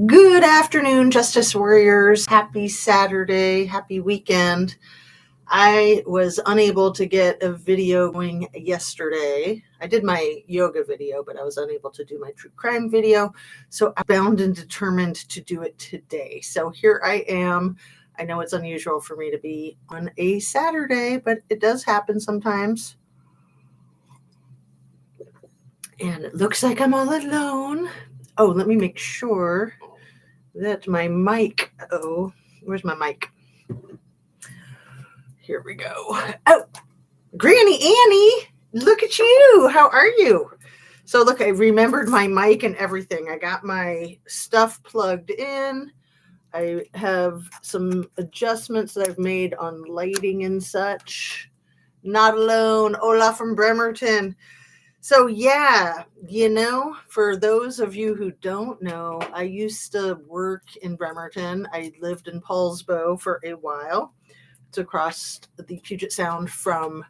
Good afternoon, Justice Warriors. Happy Saturday. Happy weekend. I was unable to get a video going yesterday. I did my yoga video, but I was unable to do my true crime video. So I'm bound and determined to do it today. So here I am. I know it's unusual for me to be on a Saturday, but it does happen sometimes. And it looks like I'm all alone. Oh, let me make sure that my mic, where's my mic? Here we go. Oh, Granny Annie, look at you. How are you? So look, I remembered my mic and everything. I got my stuff plugged in. I have some adjustments that I've made on lighting and such. Not alone. Ola from Bremerton. So yeah, for those of you who don't know, I used to work in Bremerton. I lived in Paulsbo for a while. It's across the Puget Sound from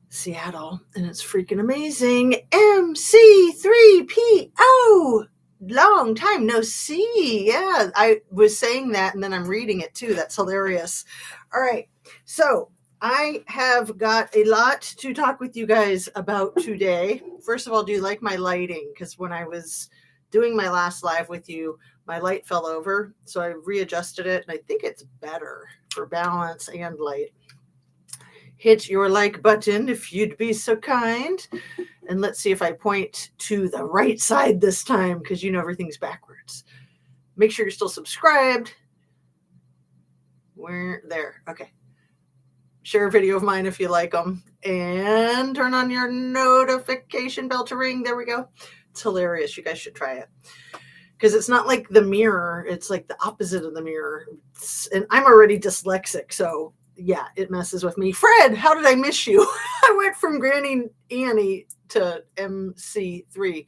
Seattle, and it's freaking amazing. MC3PO! Long time no see. Yeah, I was saying that, and then I'm reading it too. That's hilarious. All right, so I have got a lot to talk with you guys about today. First of all, do you like my lighting? Because when I was doing my last live with you, my light fell over, so I readjusted it, and I think it's better for balance and light. Hit your like button if you'd be so kind. And let's see if I point to the right side this time, because everything's backwards. Make sure you're still subscribed. We're there. Okay. Share a video of mine if you like them. And turn on your notification bell to ring. There we go. It's hilarious. You guys should try it. Because it's not like the mirror. It's like the opposite of the mirror. And I'm already dyslexic, so yeah, it messes with me. Fred, how did I miss you? I went from Granny Annie to MC3.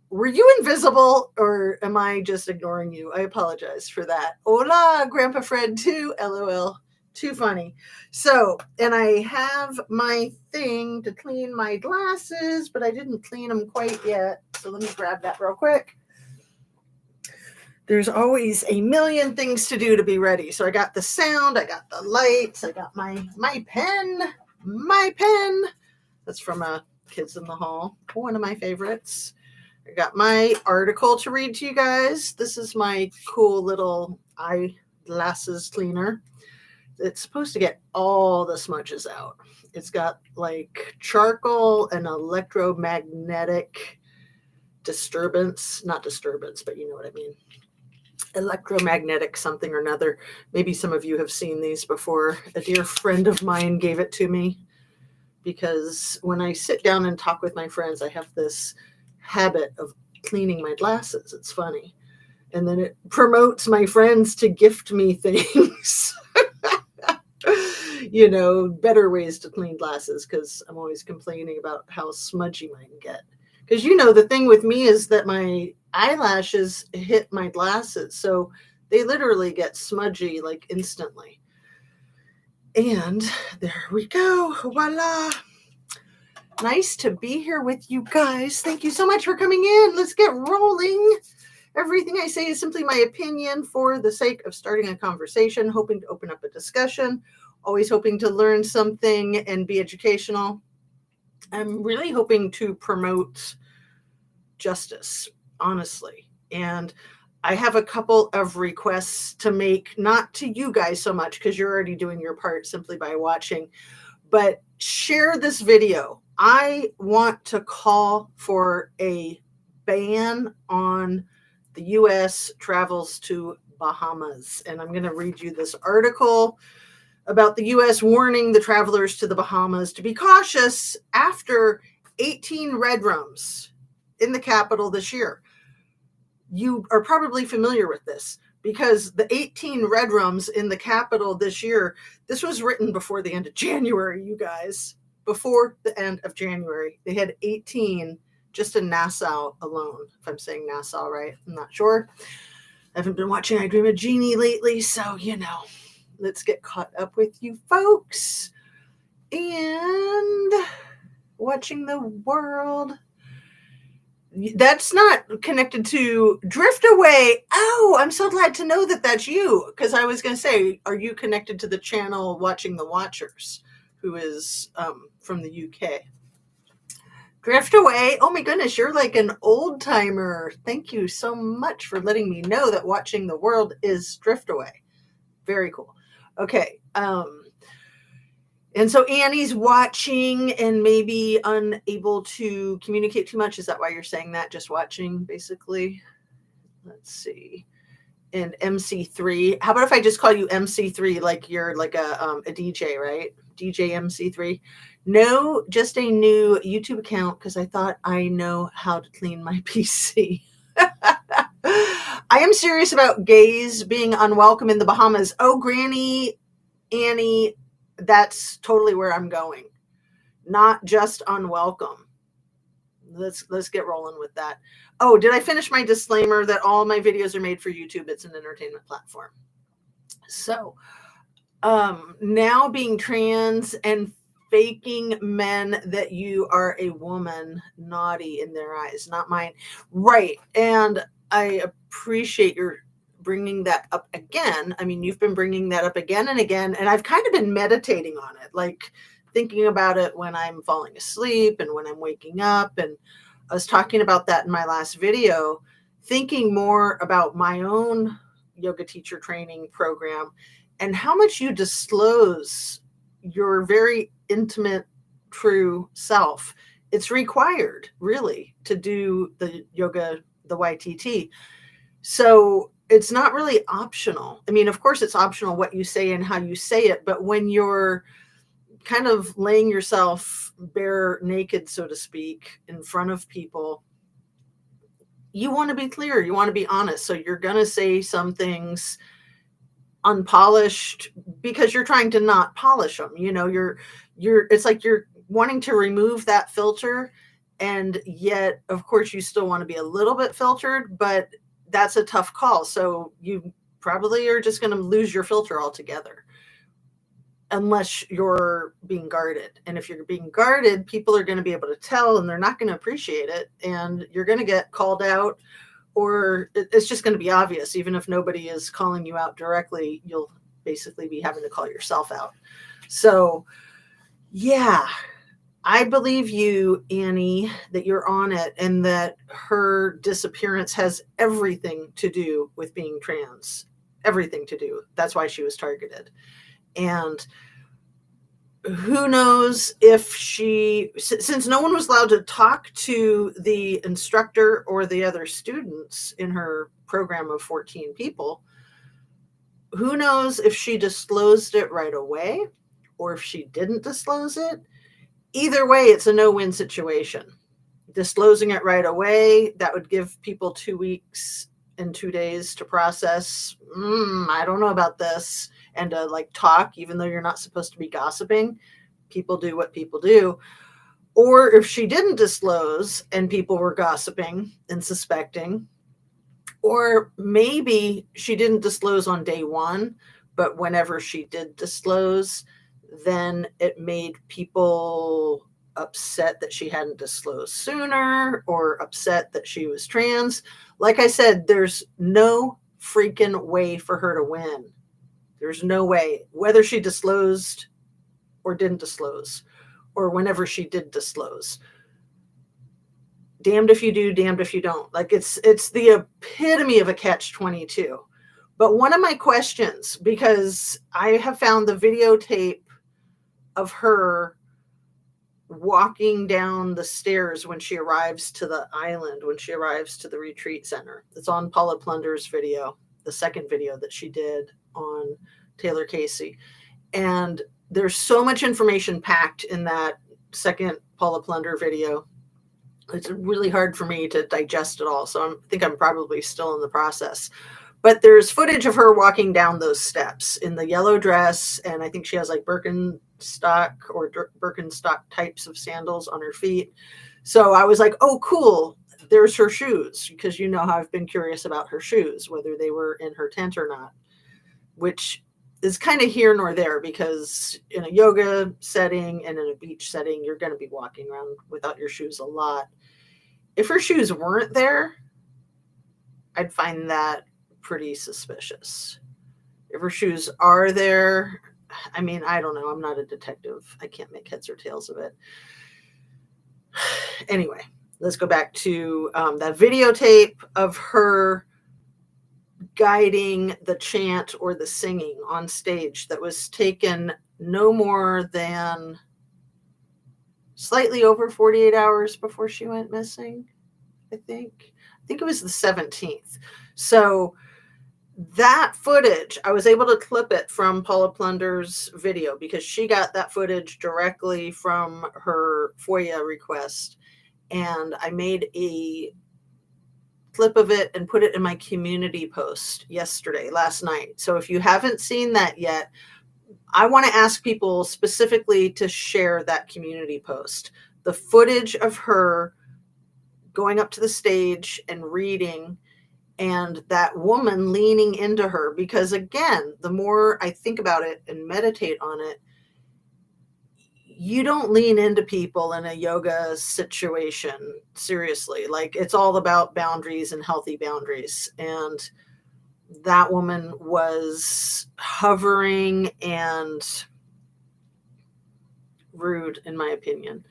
Were you invisible, or am I just ignoring you? I apologize for that. Hola, Grandpa Fred too. LOL. Too funny. So, and I have my thing to clean my glasses, but I didn't clean them quite yet. So let me grab that real quick. There's always a million things to do to be ready. So I got the sound, I got the lights, I got my pen. That's from Kids in the Hall, one of my favorites. I got my article to read to you guys. This is my cool little eyeglasses cleaner. It's supposed to get all the smudges out. It's got like charcoal and electromagnetic disturbance, not disturbance, but you know what I mean. Electromagnetic something or another. Maybe some of you have seen these before. A dear friend of mine gave it to me because when I sit down and talk with my friends, I have this habit of cleaning my glasses. It's funny. And then it promotes my friends to gift me things. Better ways to clean glasses, because I'm always complaining about how smudgy mine get. Because the thing with me is that my eyelashes hit my glasses, so they literally get smudgy like instantly. And there we go. Voila. Nice to be here with you guys. Thank you so much for coming in. Let's get rolling. Everything I say is simply my opinion for the sake of starting a conversation, hoping to open up a discussion, always hoping to learn something and be educational. I'm really hoping to promote justice, honestly. And I have a couple of requests to make, not to you guys so much, because you're already doing your part simply by watching, but share this video. I want to call for a ban on the U.S. travels to Bahamas. And I'm going to read you this article about the U.S. warning the travelers to the Bahamas to be cautious after 18 red rums in the capital this year. You are probably familiar with this because the 18 red rums in the capital this year, this was written before the end of January, you guys. Before the end of January, they had 18 just in Nassau alone. If I'm saying Nassau right, I'm not sure. I haven't been watching I Dream of Jeannie lately, so let's get caught up with you folks. And watching the world. That's not connected to Drift Away. Oh, I'm so glad to know that that's you. Because I was going to say, are you connected to the channel Watching the Watchers, who is from the UK? Drift Away. Oh my goodness, you're like an old timer. Thank you so much for letting me know that Watching the World is Drift Away. Very cool. Okay. And so Annie's watching and maybe unable to communicate too much. Is that why you're saying that? Just watching, basically? Let's see. And MC3. How about if I just call you MC3, like you're like a DJ, right? DJ MC3. No, just a new YouTube account because I thought I know how to clean my PC. I am serious about gays being unwelcome in the Bahamas. Oh, Granny Annie, that's totally where I'm going. Not just unwelcome. Let's get rolling with that. Oh, did I finish my disclaimer that all my videos are made for YouTube? It's an entertainment platform. So now being trans and faking men that you are a woman, naughty in their eyes, not mine. Right. And I appreciate your bringing that up again. I mean, you've been bringing that up again and again, and I've kind of been meditating on it, like thinking about it when I'm falling asleep and when I'm waking up. And I was talking about that in my last video, thinking more about my own yoga teacher training program and how much you disclose your very intimate, true self. It's required, really, to do the yoga, the YTT. So it's not really optional. I mean, of course, it's optional what you say and how you say it, but when you're kind of laying yourself bare naked, so to speak, in front of people, you want to be clear, you want to be honest. So you're going to say some things unpolished because you're trying to not polish them. You know, it's like you're wanting to remove that filter, and yet, of course, you still want to be a little bit filtered, but that's a tough call. So you probably are just going to lose your filter altogether unless you're being guarded. And if you're being guarded, people are going to be able to tell, and they're not going to appreciate it. And you're going to get called out, or it's just going to be obvious. Even if nobody is calling you out directly, you'll basically be having to call yourself out. So yeah, I believe you, Annie, that you're on it, and that her disappearance has everything to do with being trans. Everything to do. That's why she was targeted. And who knows if since no one was allowed to talk to the instructor or the other students in her program of 14 people, who knows if she disclosed it right away or if she didn't disclose it. Either way, it's a no-win situation. Disclosing it right away, that would give people 2 weeks and 2 days to process. I don't know about this. And to like talk, even though you're not supposed to be gossiping. People do what people do. Or if she didn't disclose and people were gossiping and suspecting, or maybe she didn't disclose on day one, but whenever she did disclose, then it made people upset that she hadn't disclosed sooner, or upset that she was trans. Like I said, there's no freaking way for her to win. There's no way, whether she disclosed or didn't disclose, or whenever she did disclose. Damned if you do, damned if you don't. Like it's the epitome of a catch-22. But one of my questions, because I have found the videotape of her walking down the stairs when she arrives to the island, when she arrives to the retreat center. It's on Paula Plunder's video, the second video that she did on Taylor Casey. And there's so much information packed in that second Paula Plunder video. It's really hard for me to digest it all. So I think I'm probably still in the process. But there's footage of her walking down those steps in the yellow dress. And I think she has like Birkenstock or Birkenstock types of sandals on her feet. So I was like, oh, cool. There's her shoes. Because you know how I've been curious about her shoes, whether they were in her tent or not, which is kind of here nor there, because in a yoga setting and in a beach setting, you're going to be walking around without your shoes a lot. If her shoes weren't there, I'd find that pretty suspicious. If her shoes are there, I mean, I don't know. I'm not a detective. I can't make heads or tails of it. Anyway, let's go back to that videotape of her guiding the chant or the singing on stage that was taken no more than slightly over 48 hours before she went missing. I think it was the 17th. So that footage, I was able to clip it from Paula Plunder's video because she got that footage directly from her FOIA request. And I made a clip of it and put it in my community post last night. So if you haven't seen that yet, I want to ask people specifically to share that community post. The footage of her going up to the stage and reading, and that woman leaning into her, because again, the more I think about it and meditate on it, you don't lean into people in a yoga situation, seriously. Like, it's all about boundaries and healthy boundaries. And that woman was hovering and rude, in my opinion.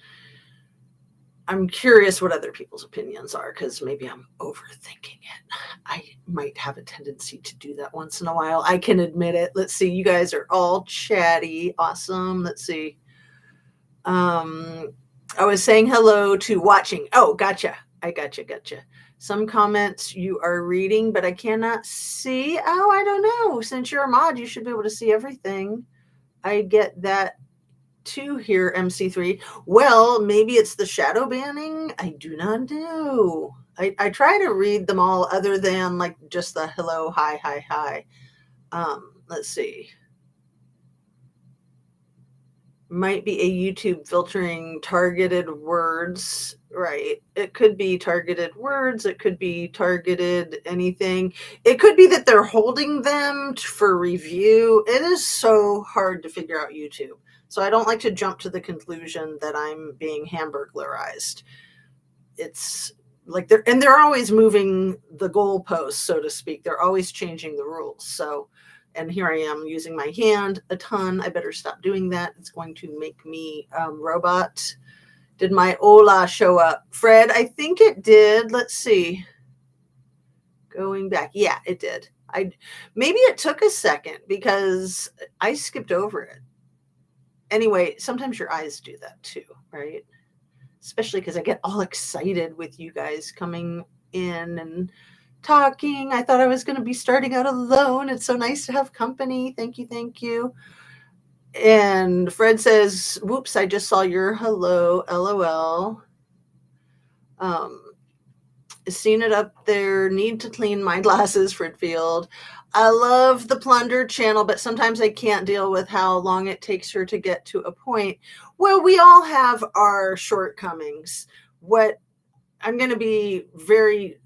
I'm curious what other people's opinions are, because maybe I'm overthinking it. I might have a tendency to do that once in a while. I can admit it. Let's see. You guys are all chatty. Awesome. Let's see. I was saying hello to watching. Oh, gotcha. I gotcha. Some comments you are reading, but I cannot see. Oh, I don't know. Since you're a mod, you should be able to see everything. I get that too here, MC3. Well, maybe it's the shadow banning. I do not know. I try to read them all other than like just the hello, hi. Let's see. Might be a YouTube filtering targeted words, right? It could be targeted words. It could be targeted anything. It could be that they're holding them for review. It is so hard to figure out YouTube. So I don't like to jump to the conclusion that I'm being hamburglarized. It's like they're always moving the goalposts, so to speak. They're always changing the rules. So, and here I am using my hand a ton. I better stop doing that. It's going to make me robot. Did my Ola show up? Fred, I think it did. Let's see. Going back. Yeah, it did. Maybe it took a second because I skipped over it. Anyway, sometimes your eyes do that too, right? Especially because I get all excited with you guys coming in and talking. I thought I was going to be starting out alone. It's so nice to have company. Thank you. And Fred says, whoops, I just saw your hello, LOL. Seen it up there. Need to clean my glasses, Fredfield. I love the Plunder channel, but sometimes I can't deal with how long it takes her to get to a point. Well, we all have our shortcomings. What I'm going to be very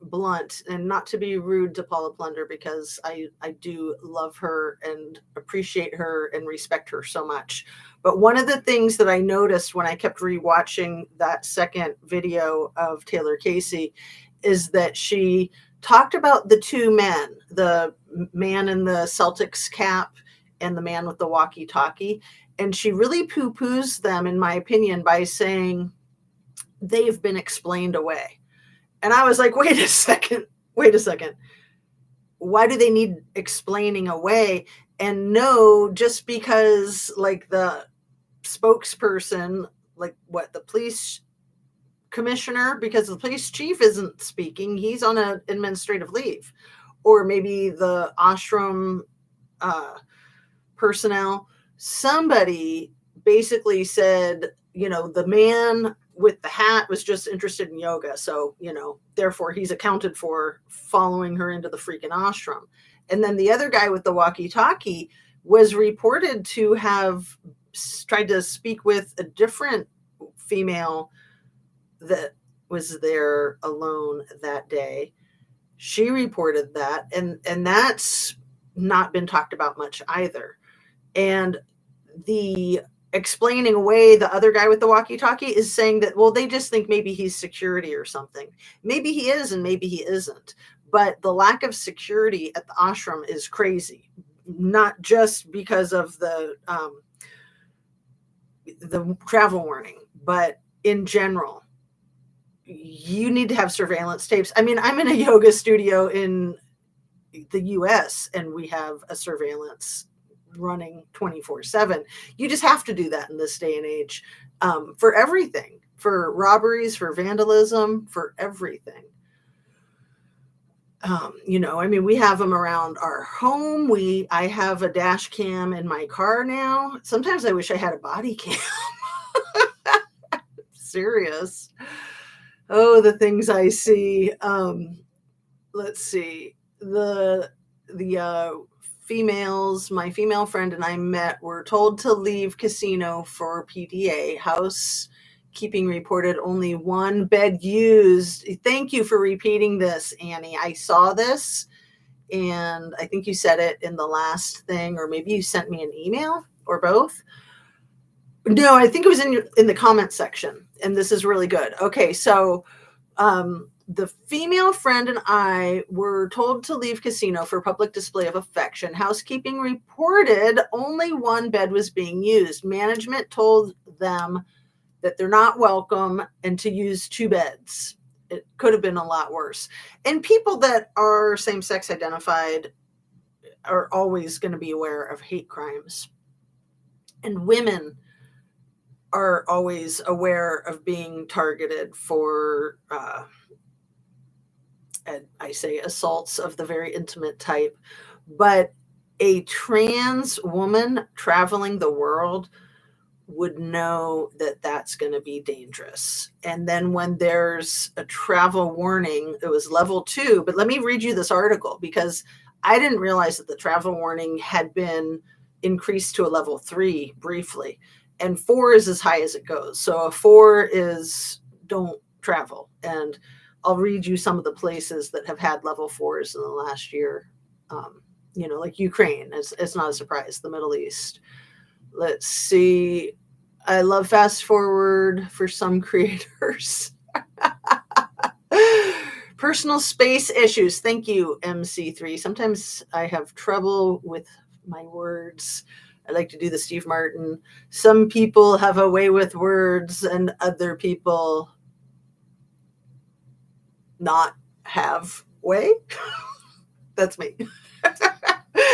blunt, and not to be rude to Paula Plunder, because I do love her and appreciate her and respect her so much. But one of the things that I noticed when I kept rewatching that second video of Taylor Casey is that she talked about the two men, the man in the Celtics cap and the man with the walkie-talkie. And she really poo-poos them, in my opinion, by saying they've been explained away. And I was like, wait a second. Why do they need explaining away? And no, just because like the spokesperson, like what, the police commissioner, because the police chief isn't speaking, he's on an administrative leave, or maybe the ashram personnel, somebody basically said, the man with the hat was just interested in yoga. So, therefore he's accounted for following her into the freaking ashram. And then the other guy with the walkie-talkie was reported to have tried to speak with a different female that was there alone that day. She reported that, and that's not been talked about much either. And the explaining away the other guy with the walkie-talkie is saying that, well, they just think maybe he's security or something. Maybe he is and maybe he isn't. But the lack of security at the ashram is crazy, not just because of the travel warning, but in general. You need to have surveillance tapes. I mean, I'm in a yoga studio in the US and we have a surveillance running 24/7. You just have to do that in this day and age, for everything, for robberies, for vandalism, for everything. I mean, we have them around our home. I have a dash cam in my car now. Sometimes I wish I had a body cam. Serious. Oh, the things I see. Let's see. The females, my female friend and I met, were told to leave casino for PDA, housekeeping reported only one bed used. Thank you for repeating this, Annie. I saw this, and I think you said it in the last thing, or maybe you sent me an email, or both. No, I think it was in the comment section, and this is really good. Okay, so the female friend and I were told to leave casino for public display of affection. Housekeeping reported only one bed was being used. Management told them that they're not welcome and to use two beds. It could have been a lot worse. And people that are same-sex identified are always going to be aware of hate crimes. And women are always aware of being targeted for and I say assaults of the very intimate type, but a trans woman traveling the world would know that that's going to be dangerous. And then when there's a travel warning, it was level 2, but let me read you this article because I didn't realize that the travel warning had been increased to a level 3 briefly, and 4 is as high as it goes. So a 4 is don't travel. And I'll read you some of the places that have had level 4s in the last year. Like Ukraine, it's not a surprise. The Middle East. Let's see. I love fast forward for some creators. Personal space issues. Thank you, MC3. Sometimes I have trouble with my words. I like to do the Steve Martin. Some people have a way with words and other people not have way. That's me.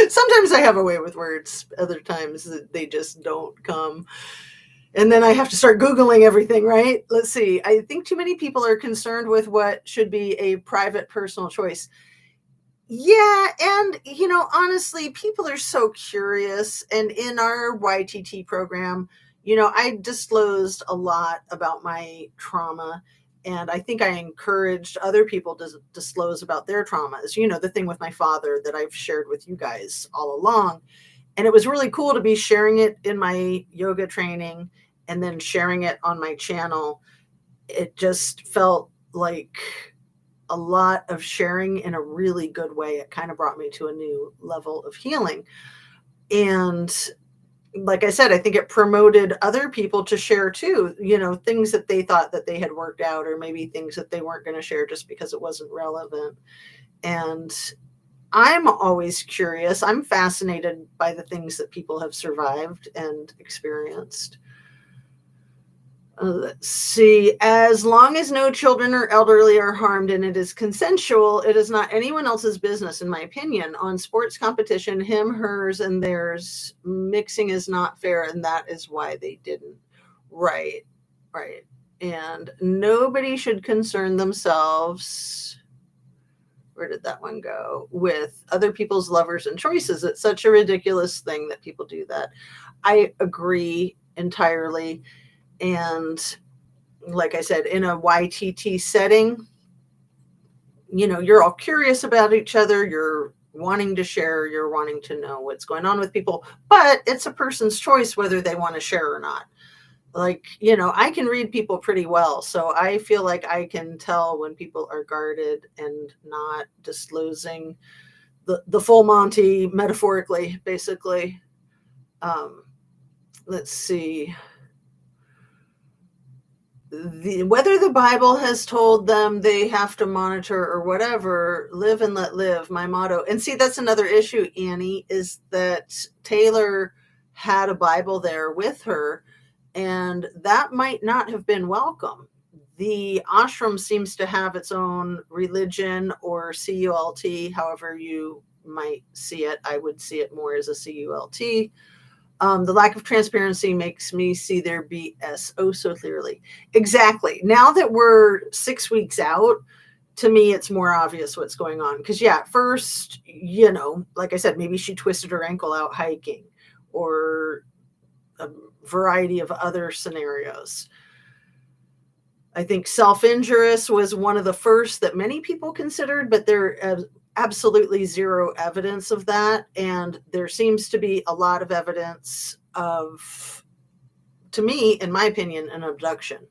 Sometimes I have a way with words. Other times they just don't come. And then I have to start Googling everything, right? Let's see. I think too many people are concerned with what should be a private personal choice. Yeah. And, honestly, people are so curious. And in our YTT program, I disclosed a lot about my trauma. And I think I encouraged other people to disclose about their traumas. The thing with my father that I've shared with you guys all along. And it was really cool to be sharing it in my yoga training and then sharing it on my channel. It just felt like a lot of sharing in a really good way. It kind of brought me to a new level of healing. And like I said, I think it promoted other people to share too, things that they thought that they had worked out, or maybe things that they weren't going to share just because it wasn't relevant. And I'm always curious. I'm fascinated by the things that people have survived and experienced. Let's see. As long as no children or elderly are harmed and it is consensual, it is not anyone else's business, in my opinion. On sports competition, him, hers, and theirs, mixing is not fair, and that is why they didn't. Right. And nobody should concern themselves. Where did that one go? With other people's lovers and choices. It's such a ridiculous thing that people do that. I agree entirely. And like I said, in a YTT setting, you're all curious about each other. You're wanting to share. You're wanting to know what's going on with people. But it's a person's choice whether they want to share or not. Like, I can read people pretty well. So I feel like I can tell when people are guarded and not disclosing the full Monty, metaphorically, basically. let's see. Whether the Bible has told them they have to monitor or whatever, live and let live, my motto. And see, that's another issue, Annie, is that Taylor had a Bible there with her, and that might not have been welcome. The ashram seems to have its own religion or CULT, however you might see it. I would see it more as a CULT. The lack of transparency makes me see their BS oh so clearly. Exactly. Now that we're 6 weeks out, to me, it's more obvious what's going on. Because, yeah, at first, like I said, maybe she twisted her ankle out hiking or a variety of other scenarios. I think self-injurious was one of the first that many people considered, but there absolutely zero evidence of that. And there seems to be a lot of evidence of, to me, in my opinion, an abduction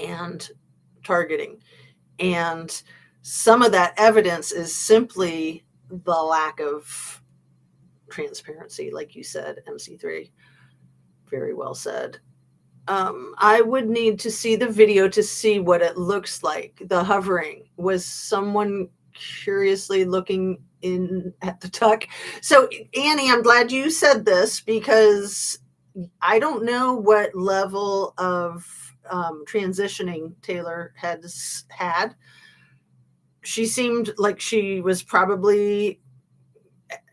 and targeting. And some of that evidence is simply the lack of transparency, like you said, MC3. Very well said. I would need to see the video to see what it looks like. The hovering. Was someone curiously looking in at the tuck? So, Annie, I'm glad you said this because I don't know what level of transitioning Taylor has had. She seemed like she was probably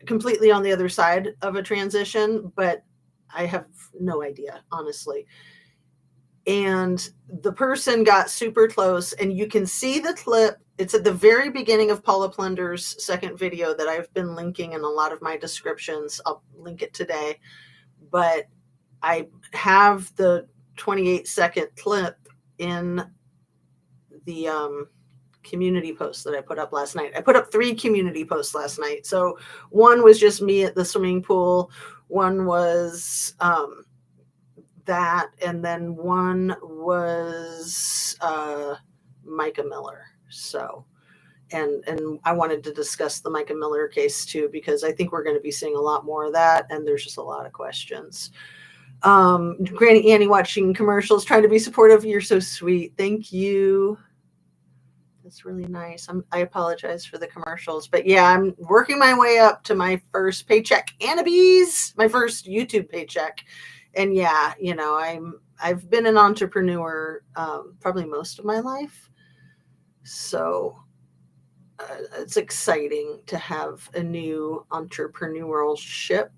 completely on the other side of a transition, but I have no idea, honestly. And the person got super close, and you can see the clip. It's at the very beginning of Paula Plunder's second video that I've been linking in a lot of my descriptions. I'll link it today. But I have the 28-second clip in the community post that I put up last night. I put up 3 community posts last night. So one was just me at the swimming pool. One was that, and then one was Micah Miller. So, and I wanted to discuss the Micah Miller case too, because I think we're going to be seeing a lot more of that, and there's just a lot of questions. Granny Annie watching commercials, trying to be supportive. You're so sweet. Thank you. That's really nice. I apologize for the commercials, but yeah, I'm working my way up to my first paycheck. Annabes, my first YouTube paycheck. And yeah, I've been an entrepreneur probably most of my life. So it's exciting to have a new entrepreneurship.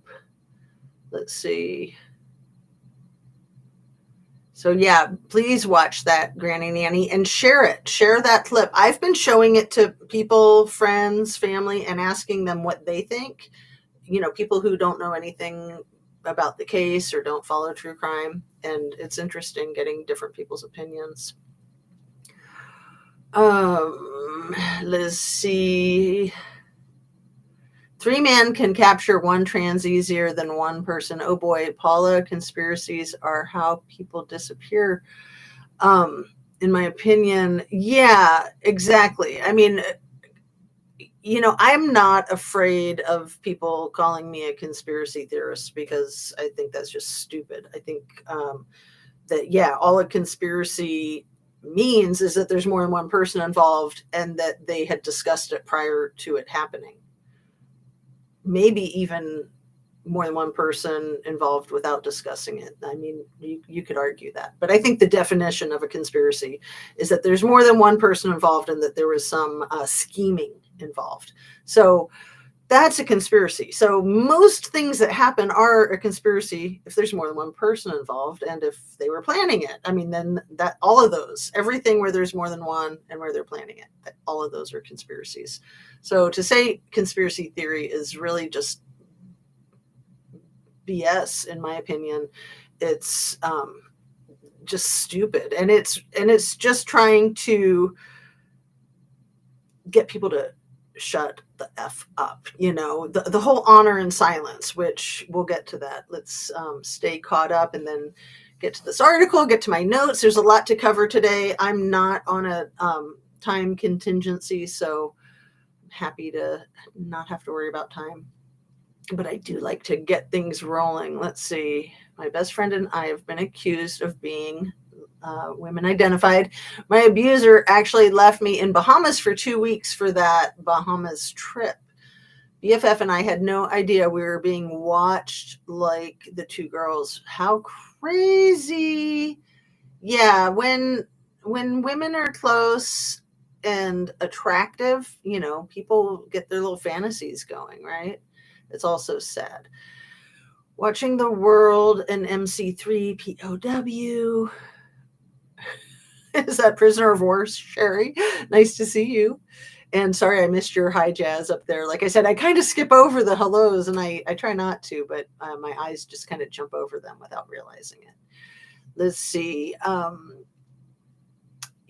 Let's see. So yeah, please watch that, Granny Nanny, and share it. Share that clip. I've been showing it to people, friends, family, and asking them what they think. People who don't know anything about the case or don't follow true crime. And it's interesting getting different people's opinions. Let's see. 3 men can capture one trans easier than one person. Oh boy, Paula, conspiracies are how people disappear. In my opinion, yeah, exactly. I mean, I'm not afraid of people calling me a conspiracy theorist because I think that's just stupid. I think that, yeah, all a conspiracy means is that there's more than one person involved and that they had discussed it prior to it happening. Maybe even more than one person involved without discussing it. I mean, you could argue that. But I think the definition of a conspiracy is that there's more than one person involved and that there was some scheming involved. So that's a conspiracy. So most things that happen are a conspiracy if there's more than one person involved and if they were planning it. I mean, then that all of those, everything where there's more than one and where they're planning it, all of those are conspiracies. So to say conspiracy theory is really just BS, in my opinion. It's just stupid, and it's just trying to get people to shut the F up. The whole honor and silence, which we'll get to that. Let's stay caught up and then get to this article, get to my notes. There's a lot to cover today. I'm not on a time contingency, so I'm happy to not have to worry about time. but I do like to get things rolling. Let's see. My best friend and I have been accused of being women identified. My abuser actually left me in Bahamas for 2 weeks for that Bahamas trip. BFF and I had no idea we were being watched like the two girls. How crazy. Yeah, when women are close and attractive, people get their little fantasies going, right? It's also sad. Watching the world and MC3 POW. Is that Prisoner of War, Sherry? Nice to see you. And sorry, I missed your high jazz up there. Like I said, I kind of skip over the hellos, and I try not to, but my eyes just kind of jump over them without realizing it. Let's see.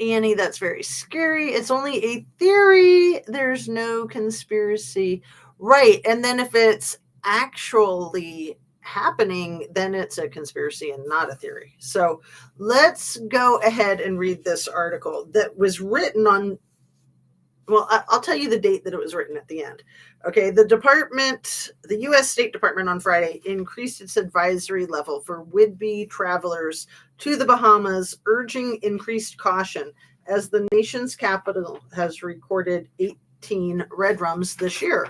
Annie, that's very scary. It's only a theory. There's no conspiracy. Right. And then if it's actually happening, then it's a conspiracy and not a theory. So let's go ahead and read this article that was written on. Well, I'll tell you the date that it was written at the end. Okay, the U.S. State Department on Friday increased its advisory level for would-be travelers to the Bahamas, urging increased caution as the nation's capital has recorded 18 redrums this year.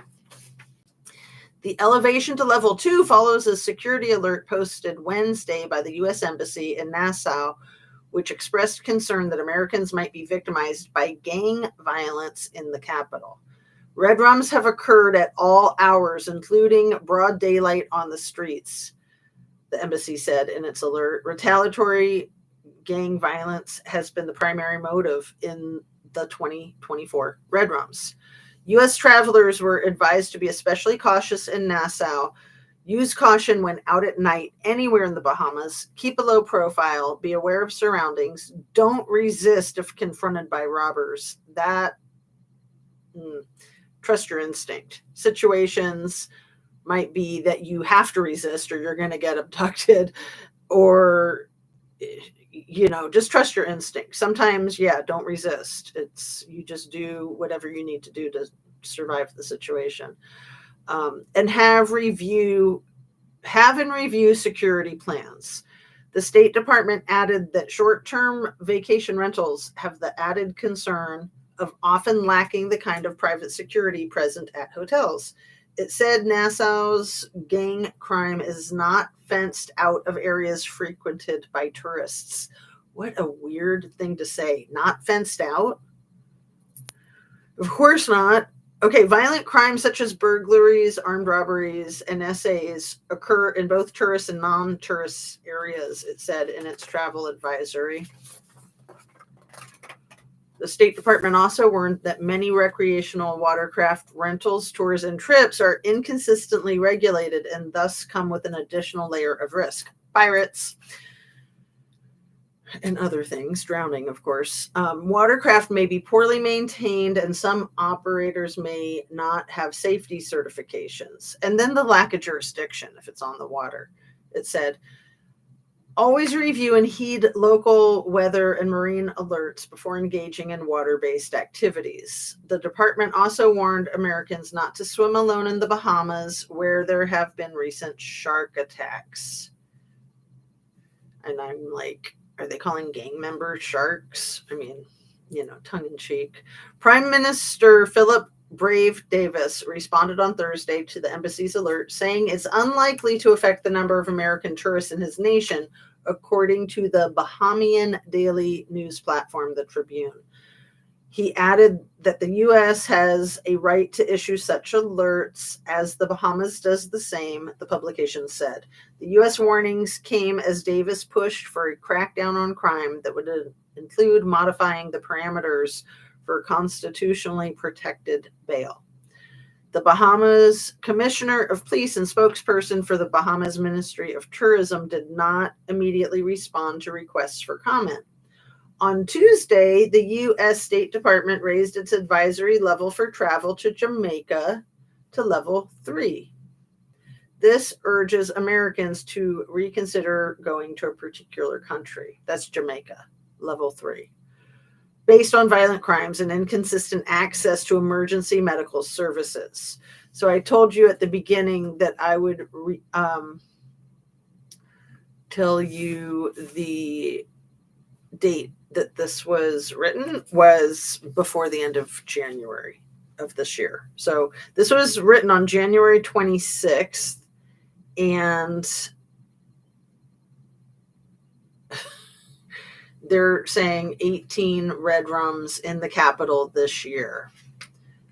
The elevation to level 2 follows a security alert posted Wednesday by the U.S. Embassy in Nassau, which expressed concern that Americans might be victimized by gang violence in the capital. Redrums have occurred at all hours, including broad daylight on the streets, the embassy said in its alert. Retaliatory gang violence has been the primary motive in the 2024 redrums. U.S. travelers were advised to be especially cautious in Nassau. Use caution when out at night anywhere in the Bahamas. Keep a low profile. Be aware of surroundings. Don't resist if confronted by robbers. Trust your instinct. Situations might be that you have to resist or you're going to get abducted, or just trust your instinct. Sometimes, don't resist. You just do whatever you need to do to survive the situation. And have and review security plans. The State Department added that short-term vacation rentals have the added concern of often lacking the kind of private security present at hotels. It said Nassau's gang crime is not fenced out of areas frequented by tourists. What a weird thing to say. Not fenced out? Of course not. Okay, violent crimes such as burglaries, armed robberies, and essays occur in both tourist and non-tourist areas, it said in its travel advisory. The State Department also warned that many recreational watercraft rentals, tours, and trips are inconsistently regulated and thus come with an additional layer of risk. Pirates and other things, drowning, of course. Watercraft may be poorly maintained, and some operators may not have safety certifications. And then the lack of jurisdiction if it's on the water. It said, always review and heed local weather and marine alerts before engaging in water-based activities. The department also warned Americans not to swim alone in the Bahamas, where there have been recent shark attacks. And I'm like, are they calling gang members sharks? I mean, tongue in cheek. Prime Minister Philip Brave Davis responded on Thursday to the embassy's alert, saying it's unlikely to affect the number of American tourists in his nation, according to the Bahamian daily news platform, The Tribune. He added that the U.S. has a right to issue such alerts as the Bahamas does the same, the publication said. The U.S. warnings came as Davis pushed for a crackdown on crime that would include modifying the parameters for constitutionally protected bail. The Bahamas Commissioner of Police and spokesperson for the Bahamas Ministry of Tourism did not immediately respond to requests for comment. On Tuesday, the U.S. State Department raised its advisory level for travel to Jamaica to level 3. This urges Americans to reconsider going to a particular country. That's Jamaica, level 3. based on violent crimes and inconsistent access to emergency medical services. So I told you at the beginning that I would tell you the date that this was written was before the end of January of this year. So this was written on January 26th, and they're saying 18 red rums in the Capitol this year.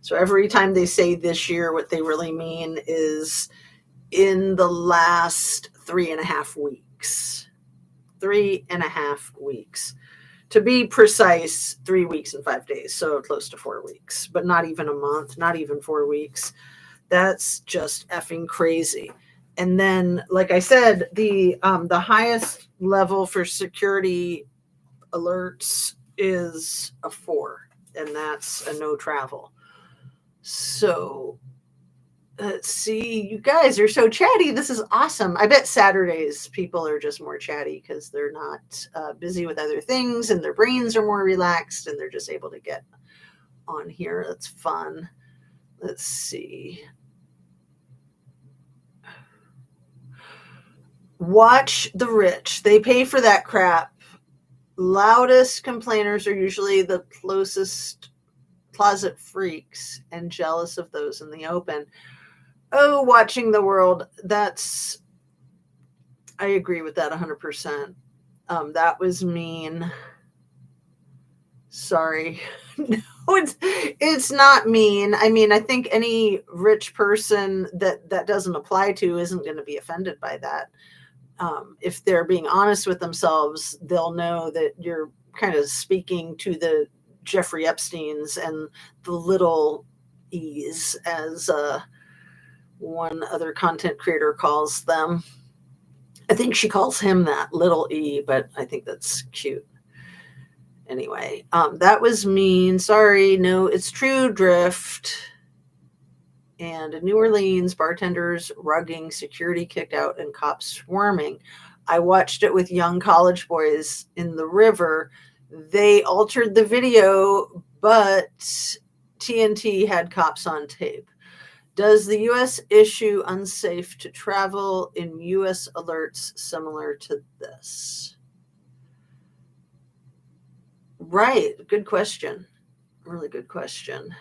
So every time they say this year, what they really mean is in the last 3.5 weeks. 3.5 weeks. To be precise, 3 weeks and 5 days. So close to 4 weeks, but not even a month, not even 4 weeks. That's just effing crazy. And then, like I said, the highest level for security alerts is a 4, and that's a no travel. So let's see. You guys are so chatty. This is awesome. I bet Saturdays people are just more chatty because they're not busy with other things and their brains are more relaxed and they're just able to get on here. That's fun. Let's see. Watch the rich. They pay for that crap. Loudest complainers are usually the closest closet freaks and jealous of those in the open. Oh, watching the world. I agree with that 100%. That was mean. Sorry. No, it's not mean. I mean, I think any rich person that doesn't apply to isn't going to be offended by that. If they're being honest with themselves, they'll know that you're kind of speaking to the Jeffrey Epsteins and the little E's, as one other content creator calls them. I think she calls him that, little E, but I think that's cute. Anyway, that was mean. Sorry. No, it's true, Drift. And in New Orleans, bartenders rugging, security kicked out, and cops swarming. I watched it with young college boys in the river. They altered the video, but TNT had cops on tape. Does the U.S. issue unsafe to travel in U.S. alerts similar to this? Right. Good question. Really good question.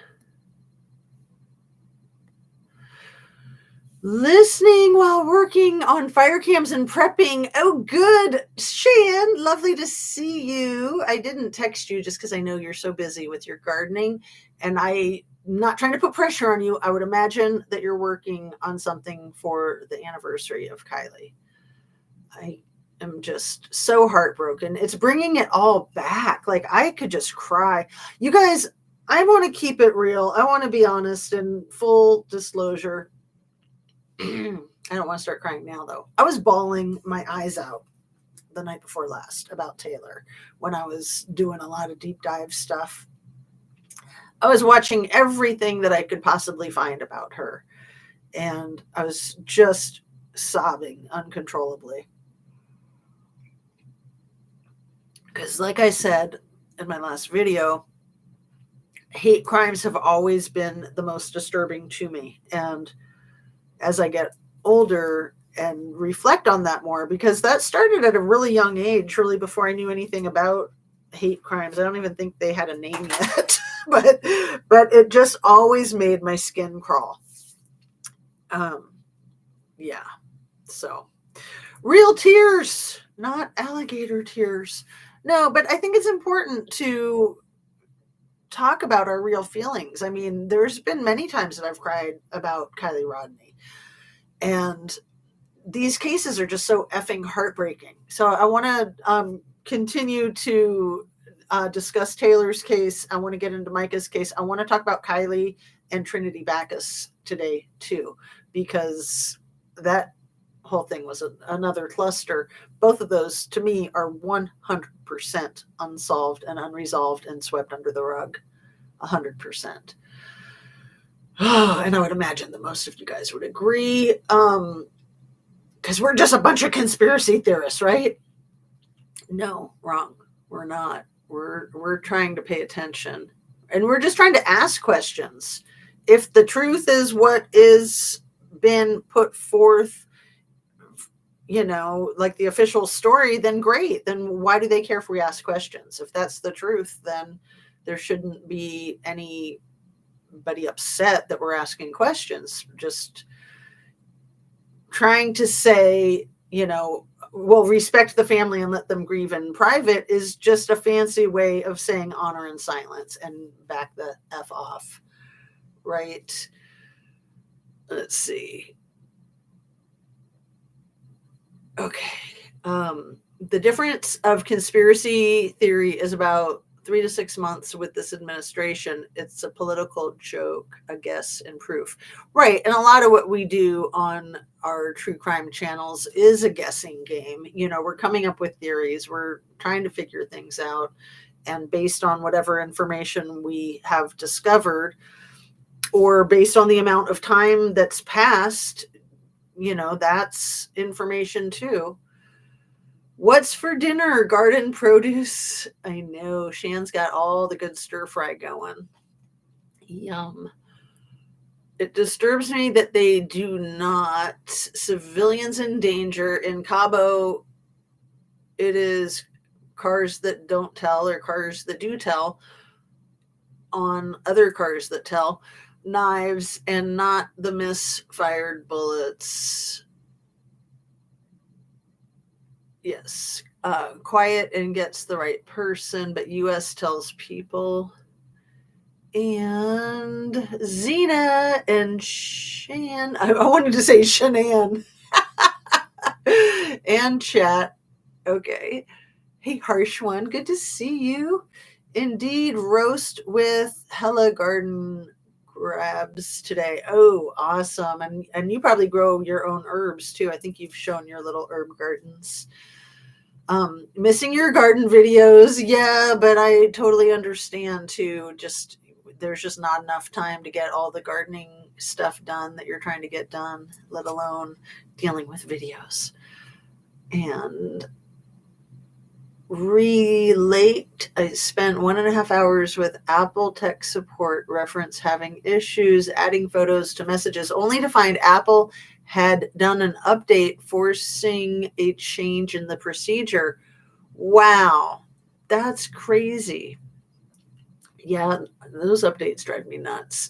Listening while working on fire cams and prepping. Oh, good. Shan, lovely to see you. I didn't text you just because I know you're so busy with your gardening, and I'm not trying to put pressure on you. I would imagine that you're working on something for the anniversary of Kylie. I am just so heartbroken. It's bringing it all back. Like, I could just cry. You guys, I want to keep it real. I want to be honest and full disclosure. I don't want to start crying now, though. I was bawling my eyes out the night before last about Taylor when I was doing a lot of deep dive stuff. I was watching everything that I could possibly find about her, and I was just sobbing uncontrollably. Because, like I said in my last video, hate crimes have always been the most disturbing to me. And as I get older and reflect on that more, because that started at a really young age, really before I knew anything about hate crimes. I don't even think they had a name yet, but it just always made my skin crawl. Yeah. So real tears, not alligator tears. No, but I think it's important to talk about our real feelings. I mean, there's been many times that I've cried about Kylie Rodney. And these cases are just so effing heartbreaking. So I want to continue to discuss Taylor's case. I want to get into Micah's case. I want to talk about Kylie and Trinity Backus today too, because that whole thing was another cluster. Both of those, to me, are 100% unsolved and unresolved and swept under the rug. 100%. And I would imagine that most of you guys would agree, because we're just a bunch of conspiracy theorists, right? No, wrong. We're not. We're trying to pay attention, and we're just trying to ask questions. If the truth is what is been put forth, like the official story, then great. Then why do they care if we ask questions? If that's the truth, then there shouldn't be anybody upset that we're asking questions. Just trying to say, well, respect the family and let them grieve in private is just a fancy way of saying honor in silence and back the F off. Right? Let's see. Okay. The difference of conspiracy theory is about 3 to 6 months with this administration. It's a political joke, I guess, and proof. Right. And a lot of what we do on our true crime channels is a guessing game. We're coming up with theories. We're trying to figure things out. And based on whatever information we have discovered, or based on the amount of time that's passed, that's information too. What's for dinner? Garden produce. I know. Shan's got all the good stir fry going. Yum. It disturbs me that they do not. Civilians in danger. In Cabo, it is cars that don't tell or cars that do tell on other cars that tell. Knives and not the misfired bullets. Yes. Quiet and gets the right person, but US tells people. And Xena and Shan, I wanted to say Shanann. And chat. Okay. Hey, Harsh One, good to see you. Indeed, roast with Hella Garden grabs today. Oh, awesome. And you probably grow your own herbs too. I think you've shown your little herb gardens. Missing your garden videos. Yeah, but I totally understand too. There's just not enough time to get all the gardening stuff done that you're trying to get done, let alone dealing with videos. And relate, I spent 1.5 hours with Apple tech support reference having issues adding photos to messages, only to find Apple had done an update forcing a change in the procedure. Wow, that's crazy. Yeah, those updates drive me nuts.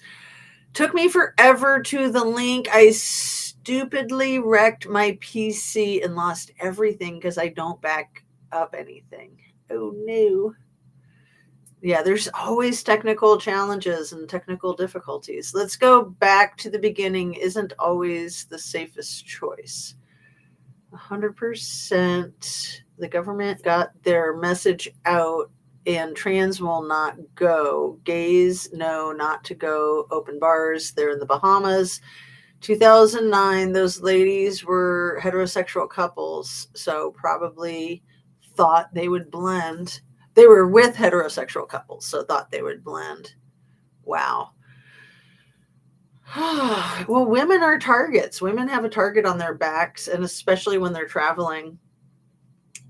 Took me forever to the link. I stupidly wrecked my PC and lost everything because I don't back up anything. Oh no. Yeah, there's always technical challenges and technical difficulties. Let's go back to the beginning. Isn't always the safest choice. 100%. The government got their message out and trans will not go. Gays know not to go. Open bars. They're in the Bahamas. 2009, those ladies were heterosexual couples, so probably thought they would blend. They were with heterosexual couples, so thought they would blend. Wow. Well, women are targets. Women have a target on their backs, and especially when they're traveling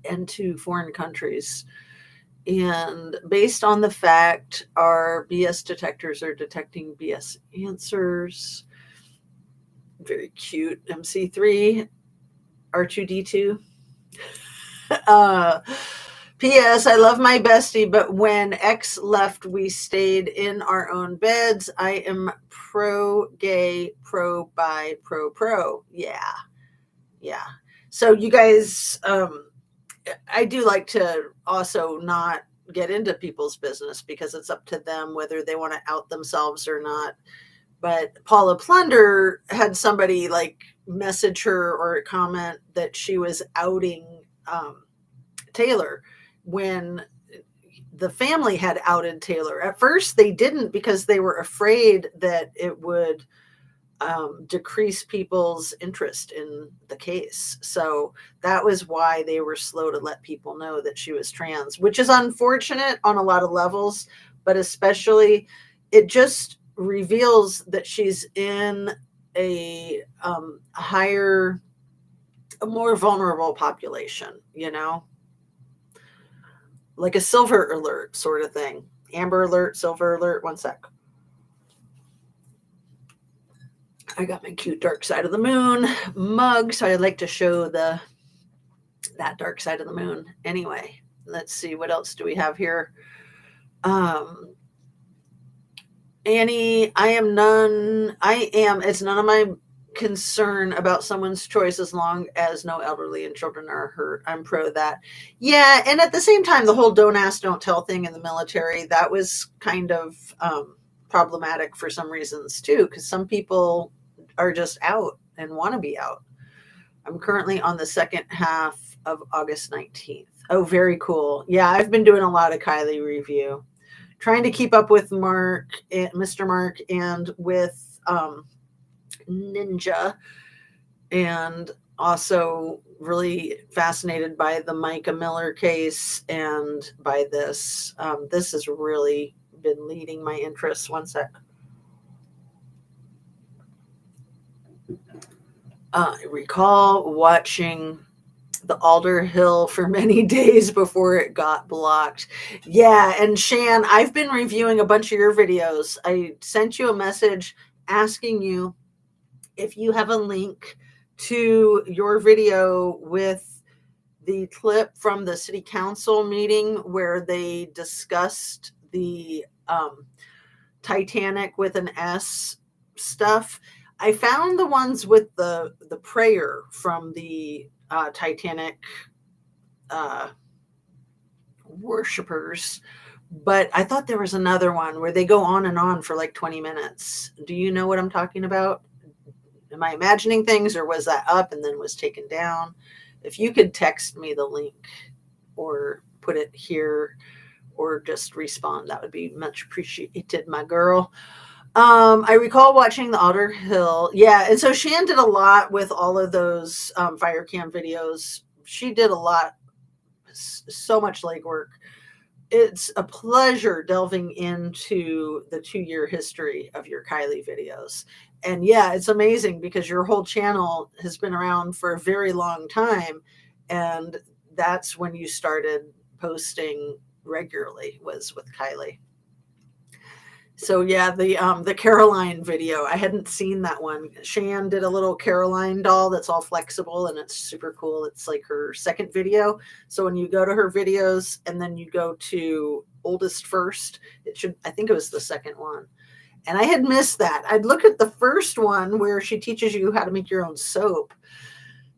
into foreign countries. And based on the fact our BS detectors are detecting BS answers. Very cute. MC3, R2D2. P.S. I love my bestie, but when X left, we stayed in our own beds. I am pro-gay, pro-bi, pro-pro. Yeah. Yeah. So you guys, I do like to also not get into people's business because it's up to them whether they want to out themselves or not. But Paula Plunder had somebody like message her or comment that she was outing Taylor when the family had outed Taylor. At first they didn't because they were afraid that it would decrease people's interest in the case. So that was why they were slow to let people know that she was trans, which is unfortunate on a lot of levels, but especially it just reveals that she's in a higher, a more vulnerable population, like a silver alert sort of thing. Amber alert, silver alert. One sec. I got my cute Dark Side of the Moon mug, so I'd like to show that Dark Side of the Moon. Anyway, let's see, what else do we have here? Annie, it's none of my concern about someone's choice as long as no elderly and children are hurt. I'm pro that. Yeah, and at the same time, the whole don't ask, don't tell thing in the military, that was kind of problematic for some reasons too, because some people are just out and want to be out. I'm currently on the second half of August 19th. Oh, very cool. Yeah, I've been doing a lot of Kylie review, trying to keep up with Mr. Mark, and with Ninja, and also really fascinated by the Micah Miller case and by this. This has really been leading my interest. One sec. I recall watching the Alder Hill for many days before it got blocked. Yeah, and Shan, I've been reviewing a bunch of your videos. I sent you a message asking you if you have a link to your video with the clip from the city council meeting where they discussed the Titanic with an S stuff. I found the ones with the prayer from the Titanic worshippers, but I thought there was another one where they go on and on for like 20 minutes. Do you know what I'm talking about? Am I imagining things, or was that up and then was taken down? If you could text me the link or put it here or just respond, that would be much appreciated, my girl. I recall watching the Alder Hill. Yeah, and so Shan did a lot with all of those fire cam videos. She did a lot, so much legwork. It's a pleasure delving into the 2-year history of your Kylie videos. And yeah, it's amazing because your whole channel has been around for a very long time. And that's when you started posting regularly, was with Kylie. So yeah, the Caroline video, I hadn't seen that one. Shan did a little Caroline doll that's all flexible and it's super cool. It's like her second video. So when you go to her videos and then you go to oldest first, I think it was the second one. And I had missed that. I'd look at the first one where she teaches you how to make your own soap.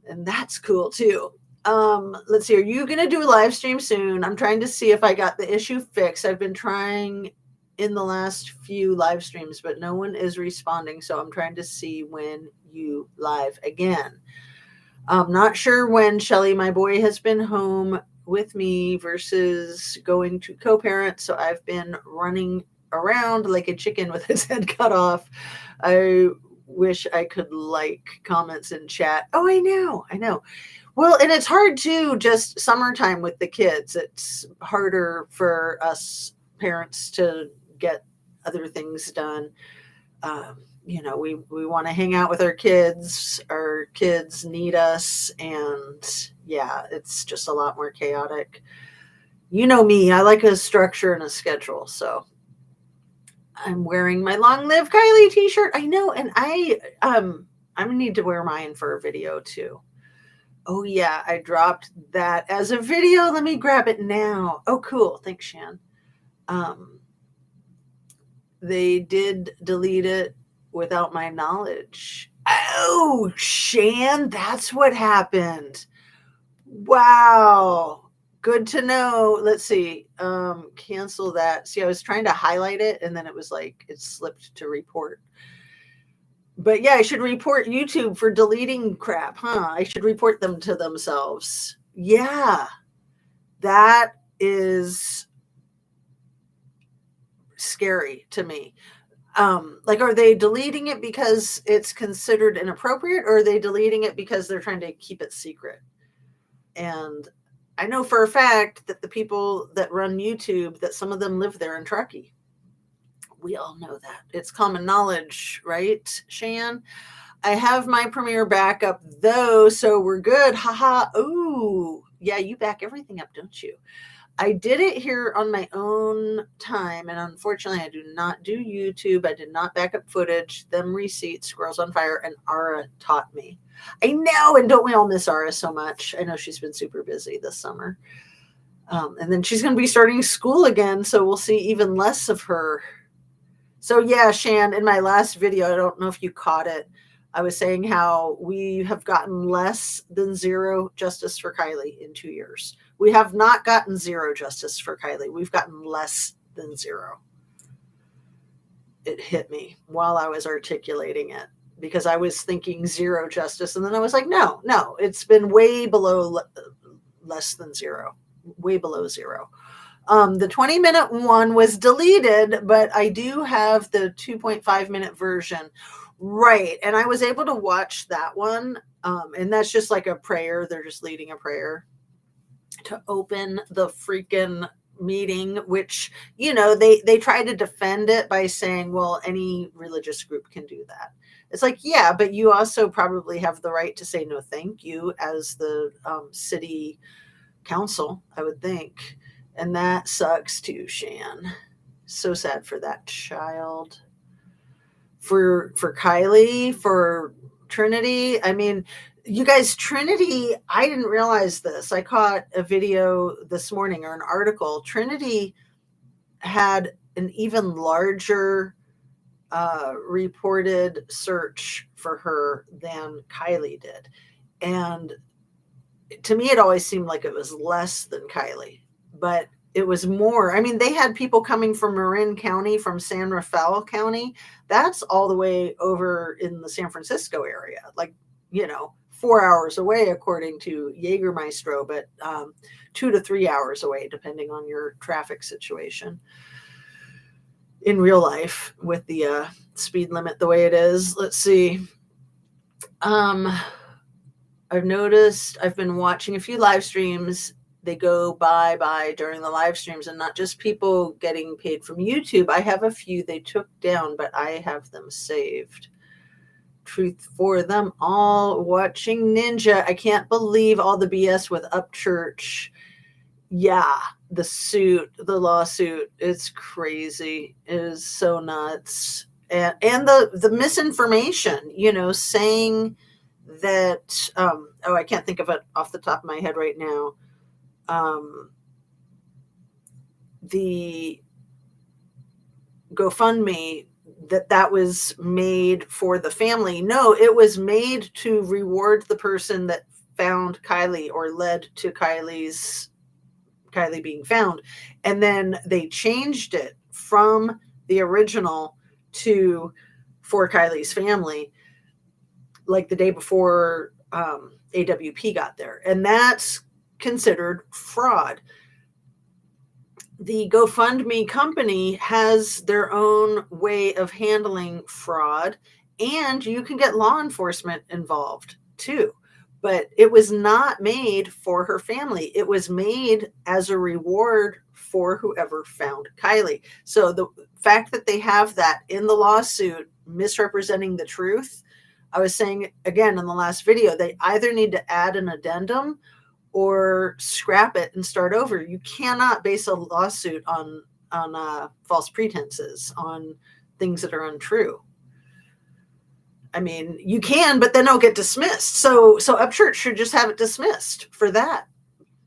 And that's cool too. Let's see. Are you going to do a live stream soon? I'm trying to see if I got the issue fixed. I've been trying in the last few live streams, but no one is responding. So I'm trying to see when you live again. I'm not sure when. Shelly, my boy has been home with me versus going to co-parent. So I've been running around like a chicken with his head cut off. I wish I could like comments in chat. Oh, I know. Well, and it's hard too, just summertime with the kids. It's harder for us parents to get other things done. We want to hang out with our kids need us, and yeah, it's just a lot more chaotic. You know me, I like a structure and a schedule. So I'm wearing my Long Live Kylie t-shirt. I know, and I need to wear mine for a video too. Oh yeah, I dropped that as a video. Let me grab it now. Oh cool, thanks, Shan. They did delete it without my knowledge. Oh, Shan, that's what happened. Wow. Good to know. Let's see. Cancel that. See, I was trying to highlight it and then it was like it slipped to report. But yeah, I should report YouTube for deleting crap, huh? I should report them to themselves. Yeah. That is scary to me. Like, are they deleting it because it's considered inappropriate, or are they deleting it because they're trying to keep it secret? And I know for a fact that the people that run YouTube, that some of them live there in Truckee. We all know that. It's common knowledge, right, Shan? I have my Premiere backup though, so we're good. Haha. Ooh, yeah, you back everything up, don't you? I did it here on my own time, and unfortunately, I do not do YouTube. I did not back up footage. Them receipts, Girls on Fire, and Ara taught me. I know, and don't we all miss Ara so much? I know she's been super busy this summer. And then she's going to be starting school again, so we'll see even less of her. So yeah, Shan, in my last video, I don't know if you caught it, I was saying how we have gotten less than zero justice for Kylie in 2 years. We have not gotten zero justice for Kylie. We've gotten less than zero. It hit me while I was articulating it because I was thinking zero justice. And then I was like, no, it's been way below less than zero, way below zero. The 20-minute one was deleted, but I do have the 2.5-minute version. Right. And I was able to watch that one. And that's just like a prayer. They're just leading a prayer to open the freaking meeting, which, you know, they try to defend it by saying, well, any religious group can do that. It's like, yeah, but you also probably have the right to say no thank you as the city council, I would think. And that sucks too, Shan. So sad for that child. For Kylie, for Trinity. I mean, you guys, Trinity, I didn't realize this. I caught a video this morning or an article. Trinity had an even larger reported search for her than Kylie did. And to me, it always seemed like it was less than Kylie, but it was more. I mean, they had people coming from Marin County, from San Rafael County. That's all the way over in the San Francisco area, like, you know, 4 hours away, according to Jägermeister, but 2 to 3 hours away, depending on your traffic situation in real life with the speed limit the way it is. Let's see. I've noticed, I've been watching a few live streams. They go by during the live streams, and not just people getting paid from YouTube. I have a few they took down, but I have them saved. Truth for them all. Watching Ninja. I can't believe all the BS with Upchurch. Yeah, the lawsuit. It's crazy. It is so nuts. And the misinformation, you know, saying that, I can't think of it off the top of my head right now. The GoFundMe, that was made for the family. No, it was made to reward the person that found Kylie or led to Kylie being found. And then they changed it from the original to for Kylie's family, like the day before AWP got there. And that's considered fraud. The GoFundMe company has their own way of handling fraud, and you can get law enforcement involved too. But it was not made for her family. It was made as a reward for whoever found Kylie. So the fact that they have that in the lawsuit misrepresenting the truth, I was saying again in the last video, they either need to add an addendum or scrap it and start over. You cannot base a lawsuit on false pretenses, on things that are untrue. I mean, you can, but then it'll get dismissed. So Upchurch should just have it dismissed for that.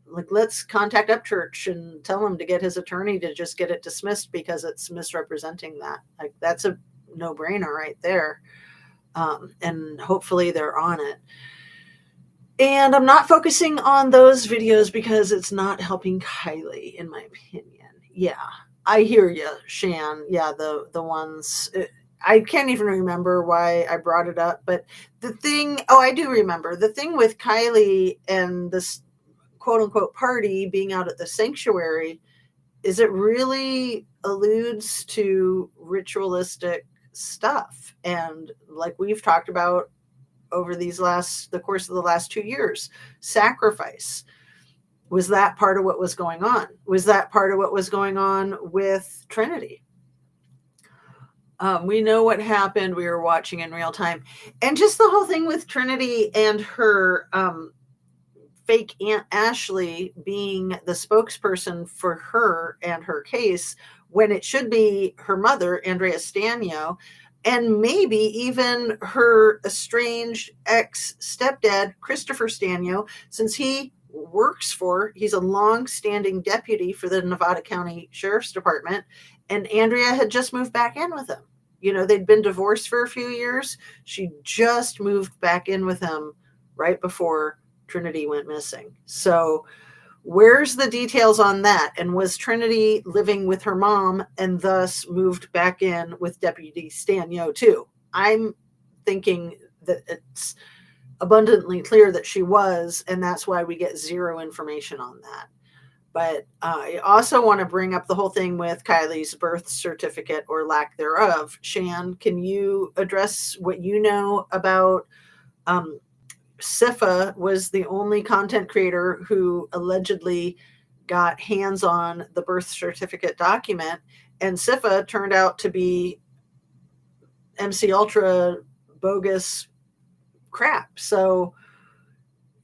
Like, let's contact Upchurch and tell him to get his attorney to just get it dismissed because it's misrepresenting that. Like, that's a no-brainer right there. And hopefully they're on it. And I'm not focusing on those videos because it's not helping Kylie, in my opinion. Yeah, I hear you, Shan. Yeah, the ones, I can't even remember why I brought it up. But the thing, I do remember. The thing with Kylie and this quote-unquote party being out at the sanctuary is it really alludes to ritualistic stuff. And like we've talked about over the course of the last 2 years, sacrifice. Was that part of what was going on? Was that part of what was going on with Trinity? We know what happened. We were watching in real time. And just the whole thing with Trinity and her fake Aunt Ashley being the spokesperson for her and her case when it should be her mother, Andrea Stanio, and maybe even her estranged ex stepdad, Christopher Stanio, since he's a long-standing deputy for the Nevada County Sheriff's Department, and Andrea had just moved back in with him. They'd been divorced for a few years. She just moved back in with him right before Trinity went missing. So where's the details on that? And was Trinity living with her mom and thus moved back in with Deputy Stanio too? I'm thinking that it's abundantly clear that she was, and that's why we get zero information on that. But I also want to bring up the whole thing with Kylie's birth certificate or lack thereof. Shan, can you address what you know about Sifa was the only content creator who allegedly got hands on the birth certificate document, and Sifa turned out to be MC Ultra bogus crap. So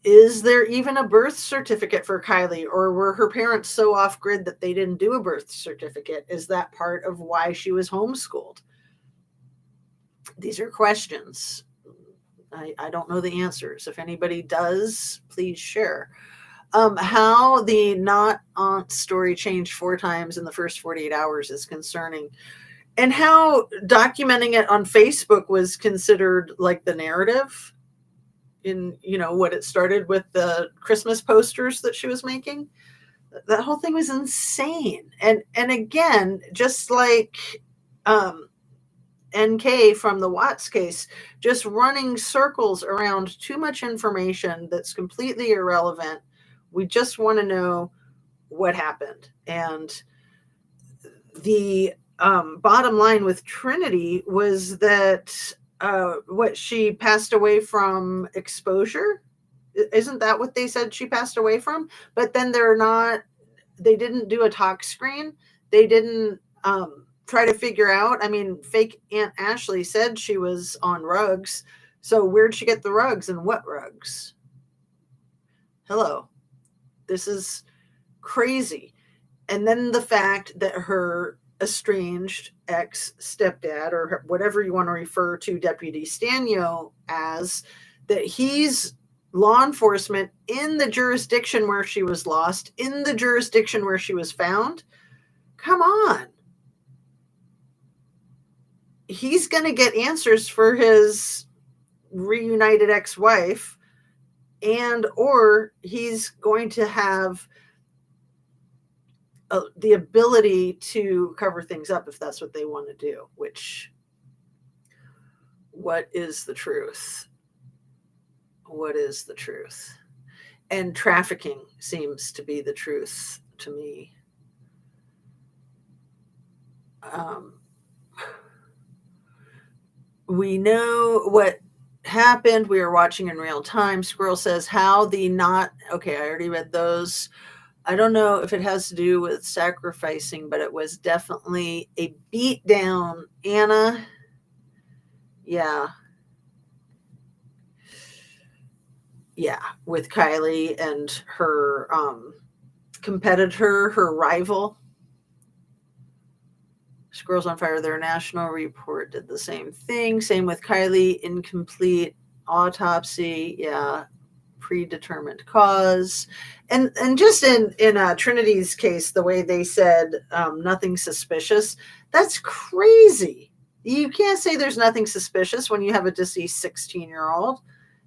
is there even a birth certificate for Kylie, or were her parents so off grid that they didn't do a birth certificate? Is that part of why she was homeschooled? These are questions. I don't know the answers. If anybody does, please share. How the not aunt story changed 4 times in the first 48 hours is concerning. And how documenting it on Facebook was considered like the narrative in, what it started with the Christmas posters that she was making. That whole thing was insane. And again, just like NK from the Watts case, just running circles around too much information that's completely irrelevant. We just want to know what happened. And the bottom line with Trinity was that she passed away from exposure. Isn't that what they said she passed away from? But then they didn't do a tox screen. They didn't try to figure out. Fake Aunt Ashley said she was on rugs. So where'd she get the rugs, and what rugs? Hello. This is crazy. And then the fact that her estranged ex-stepdad, or whatever you want to refer to Deputy Stanio as, that he's law enforcement in the jurisdiction where she was lost, in the jurisdiction where she was found. Come on. He's going to get answers for his reunited ex-wife, or he's going to have the ability to cover things up if that's what they want to do, what is the truth? What is the truth? And trafficking seems to be the truth to me. We know what happened. We are watching in real time. Squirrel says how the not, okay, I already read those. I don't know if it has to do with sacrificing, but it was definitely a beat down. Anna. Yeah. Yeah. With Kylie and her competitor, her rival. Squirrels on Fire, their national report did the same thing. Same with Kylie, incomplete autopsy. Yeah. Predetermined cause. And just in Trinity's case, the way they said nothing suspicious, that's crazy. You can't say there's nothing suspicious when you have a deceased 16-year-old,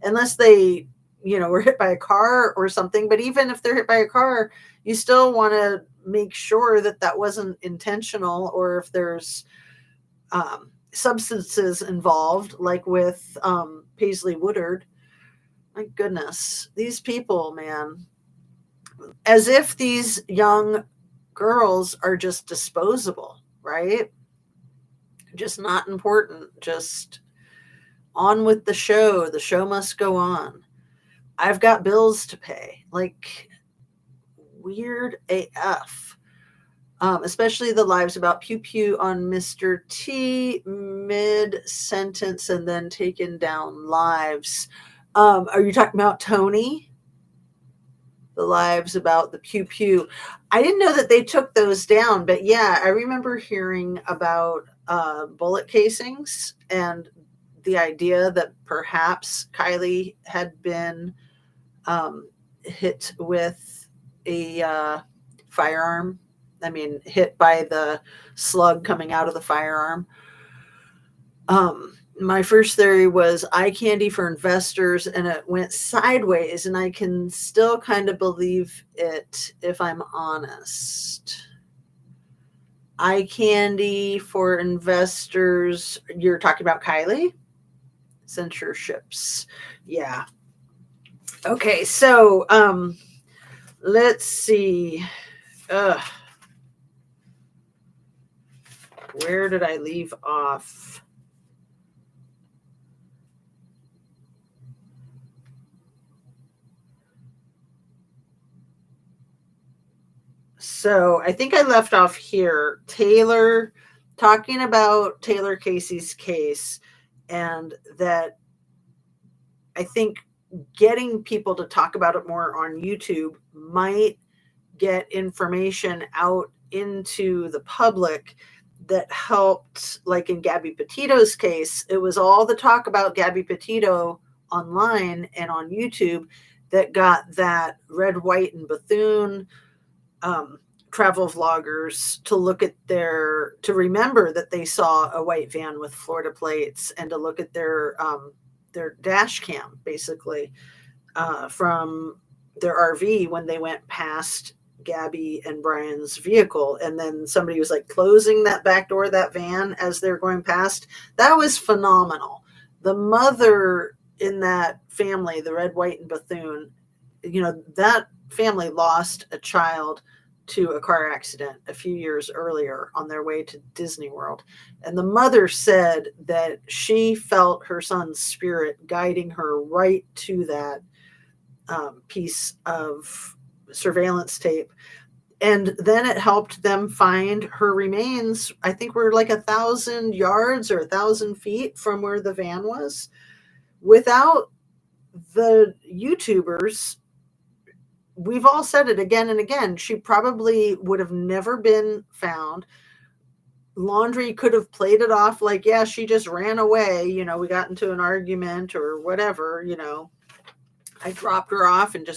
unless they, were hit by a car or something. But even if they're hit by a car, you still want to make sure that wasn't intentional, or if there's substances involved, like with Paisley Woodard. My goodness, these people, man, as if these young girls are just disposable, right? Just not important, just on with the show. The show must go on. I've got bills to pay. Like, weird AF. Especially the lives about Pew Pew on Mr. T mid-sentence and then taken down lives. Are you talking about Tony? the lives about the pew pew. I didn't know that they took those down, but yeah, I remember hearing about bullet casings and the idea that perhaps Kylie had been hit with a firearm. I mean, hit by the slug coming out of the firearm. My first theory was eye candy for investors, and it went sideways, and I can still kind of believe it if I'm honest. Eye candy for investors. You're talking about Kylie? Censorships. Yeah. Okay, so let's see. Where did I leave off? So I think I left off here. Taylor, talking about Taylor Casey's case, and that I think getting people to talk about it more on YouTube might get information out into the public that helped. Like in Gabby Petito's case, it was all the talk about Gabby Petito online and on YouTube that got that Red, White, and Bethune travel vloggers to look at to remember that they saw a white van with Florida plates, and to look at their dash cam, basically, from their RV when they went past Gabby and Brian's vehicle. And then somebody was like closing that back door of that van as they're going past. That was phenomenal. The mother in that family, the Red, White, and Bethune, that family lost a child to a car accident a few years earlier on their way to Disney World. And the mother said that she felt her son's spirit guiding her right to that piece of surveillance tape. And then it helped them find her remains. I think we're like 1,000 yards or 1,000 feet from where the van was. Without the YouTubers, we've all said it again and again, she probably would have never been found. Laundry could have played it off like, yeah, she just ran away. We got into an argument or whatever. I dropped her off and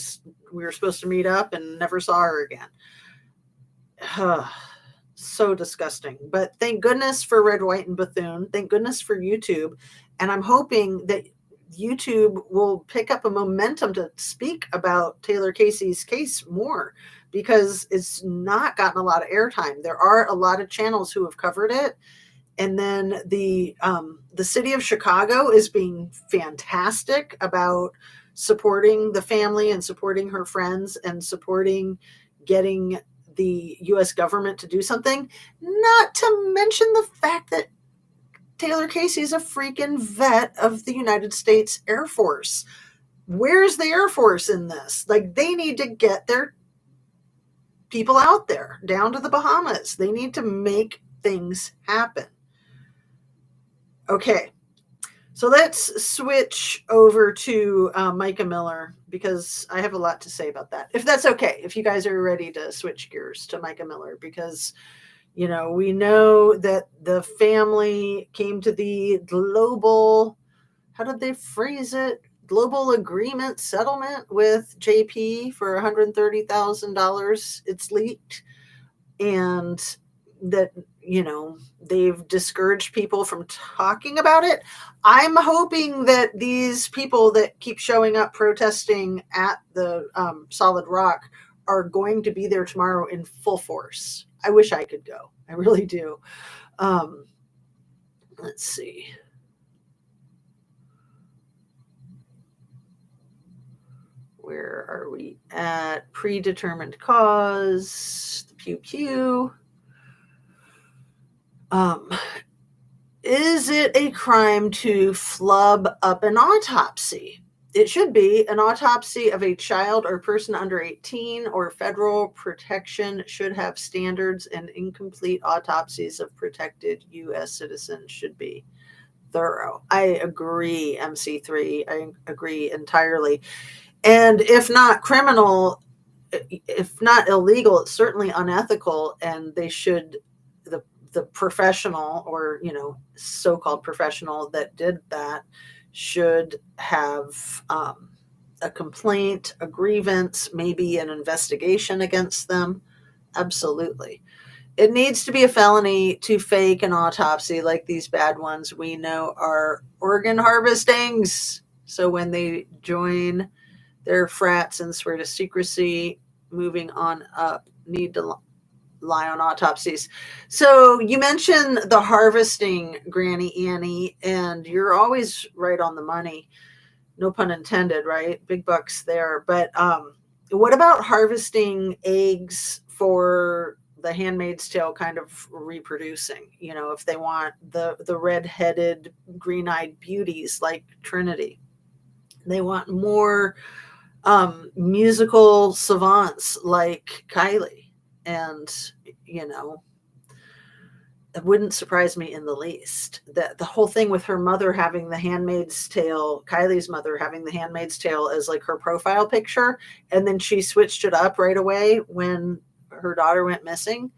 we were supposed to meet up and never saw her again. So disgusting. But thank goodness for Red, White, and Bethune. Thank goodness for YouTube. And I'm hoping that YouTube will pick up a momentum to speak about Taylor Casey's case more, because it's not gotten a lot of airtime. There are a lot of channels who have covered it. And then the city of Chicago is being fantastic about supporting the family and supporting her friends and supporting getting the U.S. government to do something, not to mention the fact that Taylor Casey is a freaking vet of the United States Air Force. Where's the Air Force in this? Like, they need to get their people out there down to the Bahamas. They need to make things happen. Okay. So let's switch over to Micah Miller, because I have a lot to say about that. If that's okay, if you guys are ready to switch gears to Micah Miller, because, we know that the family came to the global, how did they phrase it? Global agreement settlement with JP for $130,000. It's leaked. And that, they've discouraged people from talking about it. I'm hoping that these people that keep showing up protesting at the Solid Rock are going to be there tomorrow in full force. I wish I could go. I really do. Let's see. Where are we at? Predetermined cause, the pew pew. Is it a crime to flub up an autopsy? It should be. An autopsy of a child or person under 18 or federal protection should have standards, and incomplete autopsies of protected U.S. citizens should be thorough. I agree, MC3. I agree entirely. And if not criminal, if not illegal, it's certainly unethical, and they should, the professional, or so-called professional that did that, should have a complaint, a grievance, maybe an investigation against them. Absolutely. It needs to be a felony to fake an autopsy like these bad ones we know are organ harvestings. So when they join their frats and swear to secrecy, moving on up, need to lie on autopsies. So you mentioned the harvesting, Granny Annie, and you're always right on the money. No pun intended, right? Big bucks there. But what about harvesting eggs for the Handmaid's Tale kind of reproducing? If they want the red-headed, green-eyed beauties like Trinity, they want more musical savants like Kylie, and it wouldn't surprise me in the least that the whole thing with her mother having the Handmaid's Tale, Kylie's mother having the Handmaid's Tale as like her profile picture, and then she switched it up right away when her daughter went missing.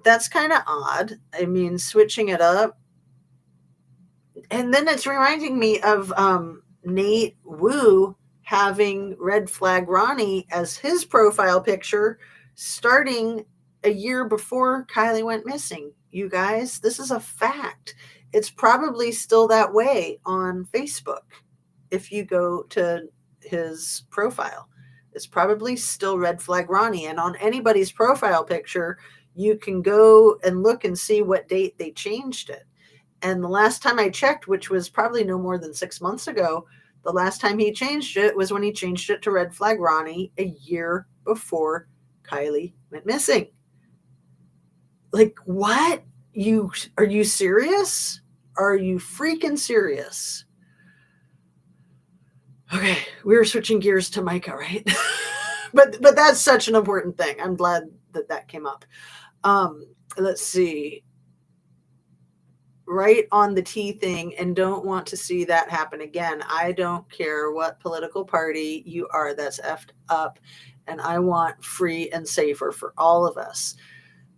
That's kind of odd. I mean, switching it up. And then it's reminding me of Nate Wu having Red Flag Ronnie as his profile picture starting a year before Kylie went missing. You guys, this is a fact. It's probably still that way on Facebook. If you go to his profile, it's probably still Red Flag Ronnie. And on anybody's profile picture, you can go and look and see what date they changed it. And the last time I checked, which was probably no more than 6 months ago, the last time he changed it was when he changed it to Red Flag Ronnie a year before Kylie went missing. Like, what? Are you serious? Are you freaking serious? Okay, we were switching gears to Micah, right? but that's such an important thing. I'm glad that came up. Let's see. Right on the T thing, and don't want to see that happen again. I don't care what political party you are that's effed up, and I want free and safer for all of us.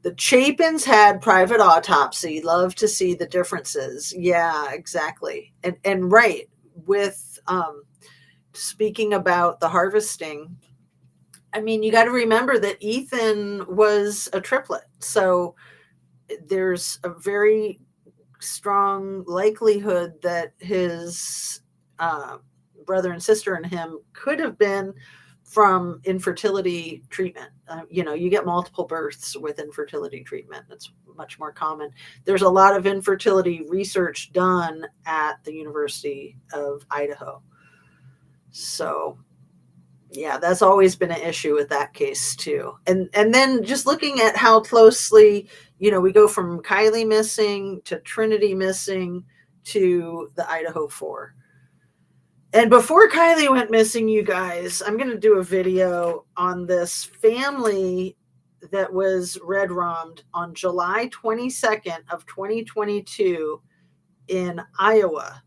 The Chapins had private autopsy. Love to see the differences. Yeah, exactly. And right, with speaking about the harvesting, I mean, you got to remember that Ethan was a triplet. So there's a very strong likelihood that his brother and sister and him could have been from infertility treatment. You get multiple births with infertility treatment. It's much more common. There's a lot of infertility research done at the University of Idaho. So yeah, that's always been an issue with that case too. And then just looking at how closely, we go from Kylie missing to Trinity missing to the Idaho 4. And before Kylie went missing, you guys, I'm going to do a video on this family that was red-rommed on July 22nd of 2022 in Iowa.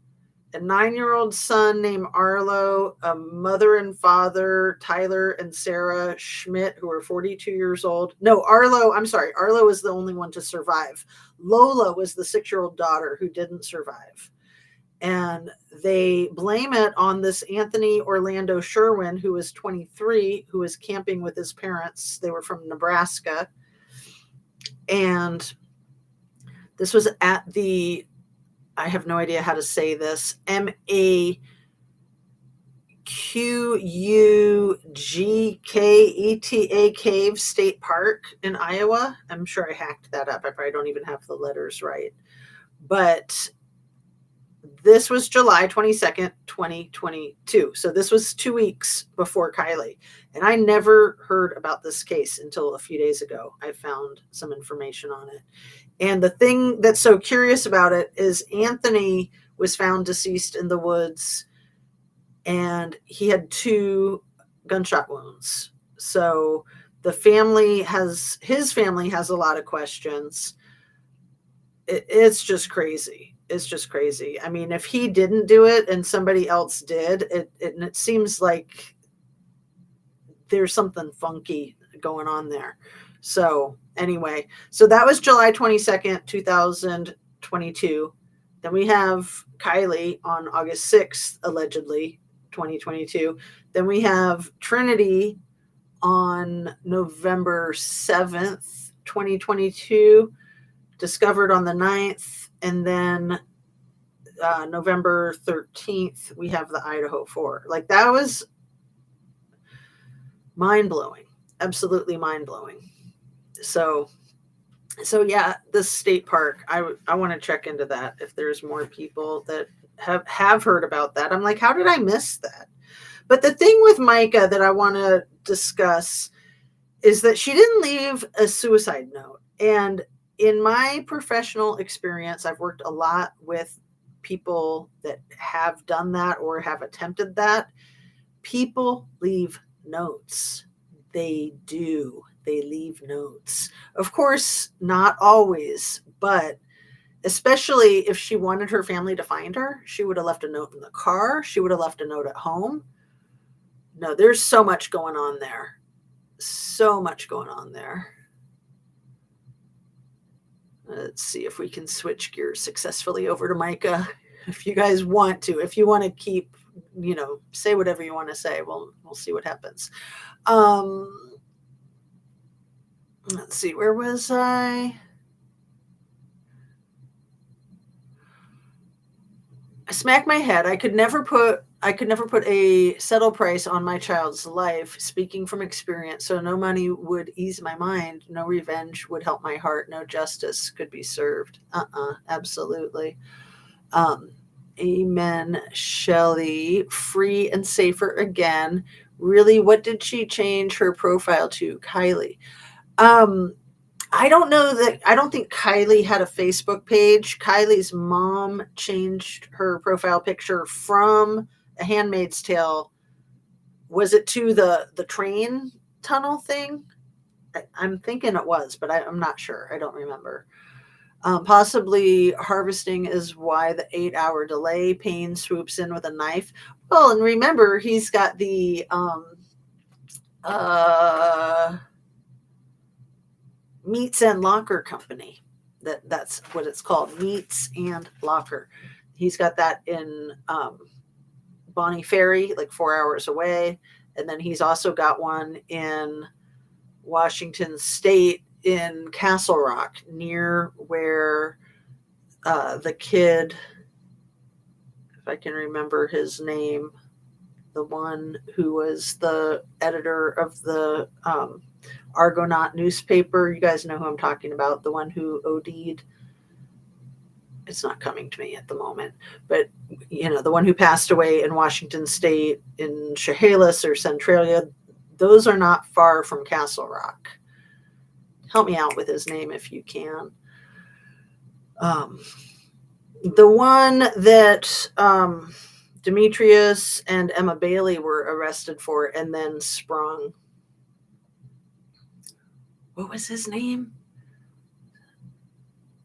A 9-year-old son named Arlo, a mother and father, Tyler and Sarah Schmidt, who are 42 years old. No, Arlo was the only one to survive. Lola was the 6-year-old daughter who didn't survive. And they blame it on this Anthony Orlando Sherwin, who was 23, who was camping with his parents. They were from Nebraska. And this was at the, I have no idea how to say this, Maquugeta Cave State Park in Iowa. I'm sure I hacked that up. I probably don't even have the letters right. But this was July 22nd, 2022. So this was 2 weeks before Kylie. And I never heard about this case until a few days ago. I found some information on it. And the thing that's so curious about it is Anthony was found deceased in the woods, and he had 2 gunshot wounds. So his family has a lot of questions. It's just crazy. It's just crazy. I mean, if he didn't do it and somebody else did, it seems like there's something funky going on there. So anyway, so that was July 22nd, 2022. Then we have Kylie on August 6th, allegedly, 2022. Then we have Trinity on November 7th, 2022, discovered on the 9th. And then November 13th, we have the Idaho 4. Like, that was mind-blowing. Absolutely mind-blowing. So yeah, this state park, I want to check into that if there's more people that have heard about that. I'm like, how did I miss that? But the thing with Micah that I want to discuss is that she didn't leave a suicide note. And in my professional experience, I've worked a lot with people that have done that or have attempted that. People leave notes. They do. They leave notes. Of course, not always, but especially if she wanted her family to find her, she would have left a note in the car. She would have left a note at home. No, there's so much going on there. So much going on there. Let's see if we can switch gears successfully over to Micah. If you guys want to, if you want to keep, say whatever you want to say, we'll see what happens. Let's see, where was I? I smacked my head. I could never put a settle price on my child's life, speaking from experience. So no money would ease my mind. No revenge would help my heart. No justice could be served. Absolutely. Amen, Shelley. Free and safer again. Really, what did she change her profile to? Kylie. I don't know that. I don't think Kylie had a Facebook page. Kylie's mom changed her profile picture from A Handmaid's Tale. Was it to the train tunnel thing? I'm thinking it was, but I'm not sure. I don't remember. Possibly harvesting is why the 8-hour delay. Pain swoops in with a knife. Well, and remember, he's got the Meats and Locker Company. That's what it's called, Meats and Locker. He's got that in Bonnie Ferry, like 4 hours away. And then he's also got one in Washington State in Castle Rock, near where the kid, if I can remember his name, the one who was the editor of the Argonaut newspaper. You guys know who I'm talking about, the one who OD'd. It's not coming to me at the moment, but the one who passed away in Washington State in Chehalis or Centralia. Those are not far from Castle Rock. Help me out with his name if you can. The one that Demetrius and Emma Bailey were arrested for and then sprung. What was his name?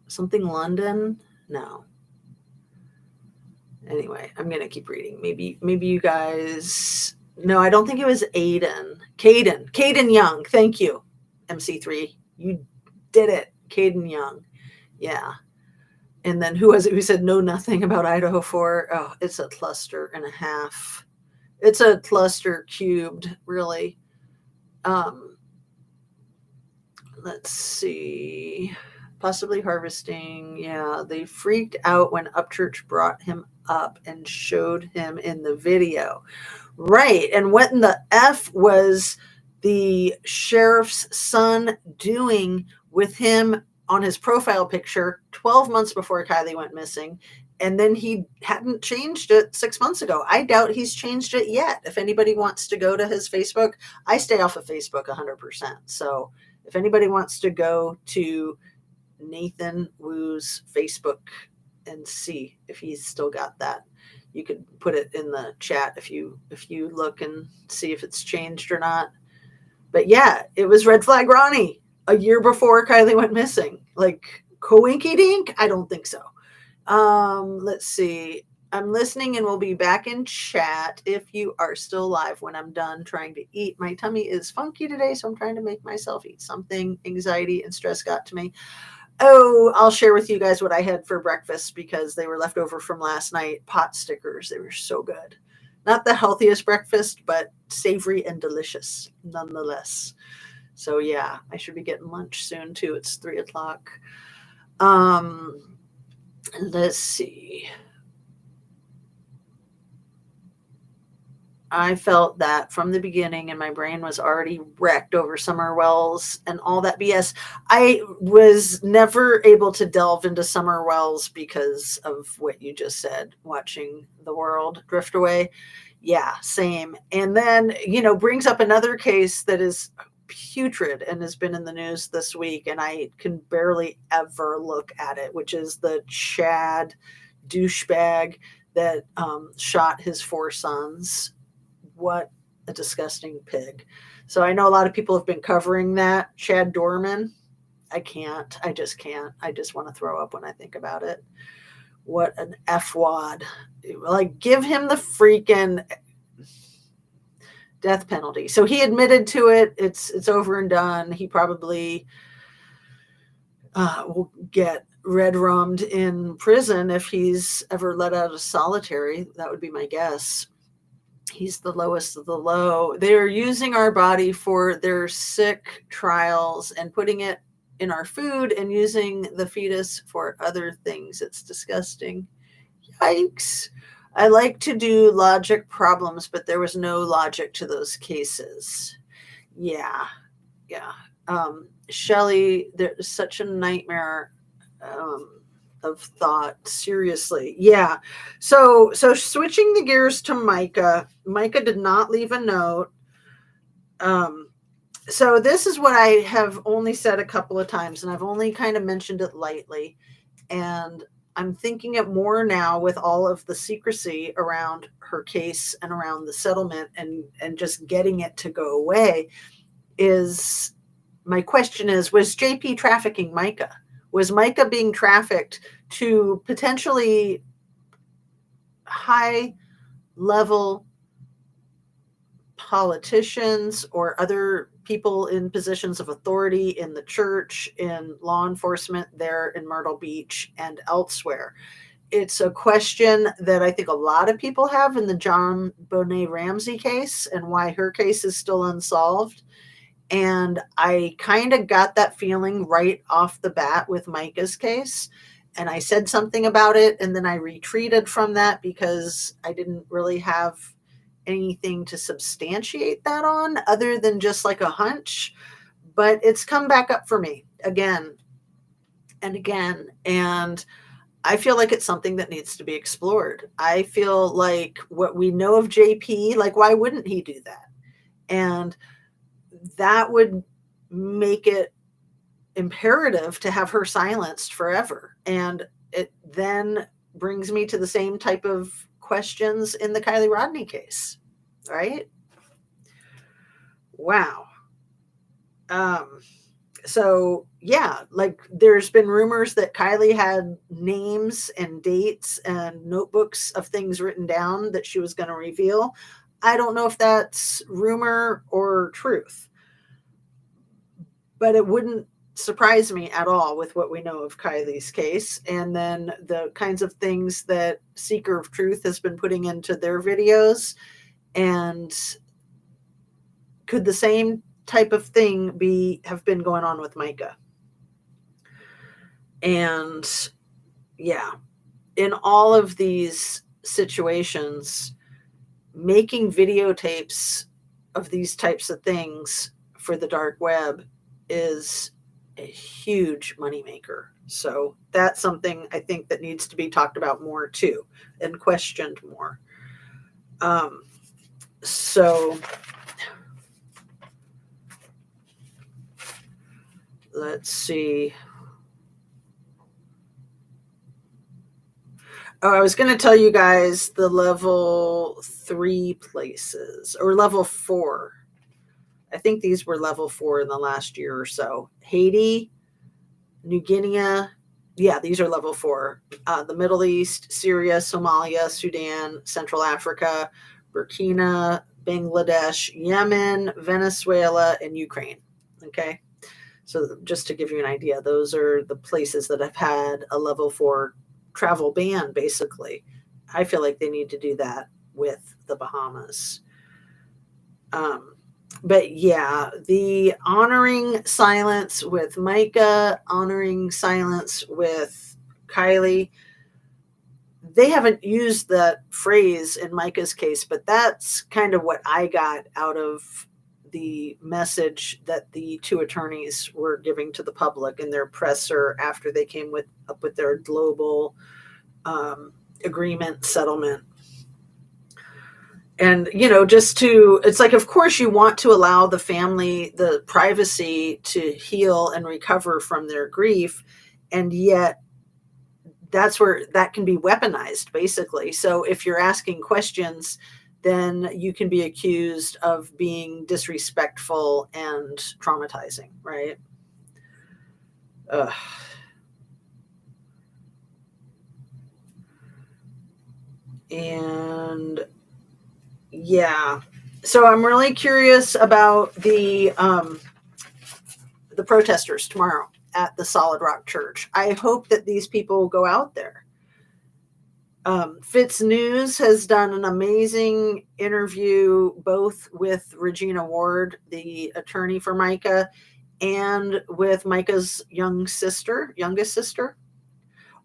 Something London? No. Anyway, I'm going to keep reading. Maybe you guys... No, I don't think it was Aiden. Caden Young. Thank you, MC3. You did it. Caden Young. Yeah. And then who was it who said know nothing about Idaho 4? Oh, it's a cluster and a half. It's a cluster cubed, really. Let's see. Possibly harvesting. Yeah, they freaked out when Upchurch brought him up and showed him in the video. Right. And what in the F was the sheriff's son doing with him on his profile picture 12 months before Kylie went missing? And then he hadn't changed it 6 months ago. I doubt he's changed it yet. If anybody wants to go to his Facebook, I stay off of Facebook 100%. So if anybody wants to go to Nathan Wu's Facebook and see if he's still got that, you could put it in the chat if you look and see if it's changed or not. But yeah, it was Red Flag Ronnie a year before Kylie went missing. Like, coinky dink? I don't think so. Let's see. I'm listening and will be back in chat if you are still alive when I'm done trying to eat. My tummy is funky today, so I'm trying to make myself eat something. Anxiety and stress got to me. Oh, I'll share with you guys what I had for breakfast because they were left over from last night. Pot stickers. They were so good. Not the healthiest breakfast, but savory and delicious nonetheless. So yeah, I should be getting lunch soon too. It's 3 o'clock. Um, let's see. I felt that from the beginning, and my brain was already wrecked over Summer Wells and all that BS. I was never able to delve into Summer Wells because of what you just said, watching the world drift away. Yeah, same. And then, brings up another case that is putrid and has been in the news this week, and I can barely ever look at it, which is the Chad douchebag that shot his 4 sons. What a disgusting pig. So I know a lot of people have been covering that. Chad Dorman, I can't. I just can't. I just want to throw up when I think about it. What an F-wad. Like, give him the freaking death penalty. So he admitted to it. It's over and done. He probably will get red rummed in prison if he's ever let out of solitary. That would be my guess. He's the lowest of the low. They're using our body for their sick trials and putting it in our food and using the fetus for other things. It's disgusting. Yikes. I like to do logic problems, but there was no logic to those cases. Yeah. Shelley, there's such a nightmare. Of thought, seriously. Yeah. So switching the gears to Micah did not leave a note. So this is what I have only said a couple of times, and I've only kind of mentioned it lightly, and I'm thinking it more now with all of the secrecy around her case and around the settlement and just getting it to go away. Is my question is, was JP trafficking Micah? Was Micah being trafficked to potentially high level politicians or other people in positions of authority in the church, in law enforcement there in Myrtle Beach and elsewhere? It's a question that I think a lot of people have in the JonBenét Ramsey case and why her case is still unsolved. And I kind of got that feeling right off the bat with Micah's case. And I said something about it, and then I retreated from that because I didn't really have anything to substantiate that on other than just like a hunch. But it's come back up for me again and again. And I feel like it's something that needs to be explored. I feel like what we know of JP, like, why wouldn't he do that? And that would make it imperative to have her silenced forever. And it then brings me to the same type of questions in the Kiely Rodni case, right? Wow. So yeah, like there's been rumors that Kiely had names and dates and notebooks of things written down that she was going to reveal. I don't know if that's rumor or truth, but it wouldn't surprise me at all with what we know of Kiely's case. And then the kinds of things that Seeker of Truth has been putting into their videos. And could the same type of thing have been going on with Micah? And yeah, in all of these situations, making videotapes of these types of things for the dark web is a huge moneymaker. So that's something I think that needs to be talked about more too and questioned more. So let's see. Oh, I was going to tell you guys the level 3 places, or level 4. I think these were level 4 in the last year or so. Haiti, New Guinea, yeah, these are level 4. The Middle East, Syria, Somalia, Sudan, Central Africa, Burkina, Bangladesh, Yemen, Venezuela, and Ukraine. Okay. So just to give you an idea, those are the places that have had a level 4 travel ban, basically. I feel like they need to do that with the Bahamas. But yeah, the honoring silence with Micah, honoring silence with Kylie, they haven't used that phrase in Micah's case, but that's kind of what I got out of the message that the two attorneys were giving to the public in their presser after they came up with their global agreement settlement. And, it's like, of course, you want to allow the family the privacy to heal and recover from their grief. And yet, that's where that can be weaponized, basically. So if you're asking questions, then you can be accused of being disrespectful and traumatizing, right? Ugh. And yeah, so I'm really curious about the protesters tomorrow at the Solid Rock Church. I hope that these people go out there. Fitz News has done an amazing interview both with Regina Ward, the attorney for Micah, and with Micah's youngest sister.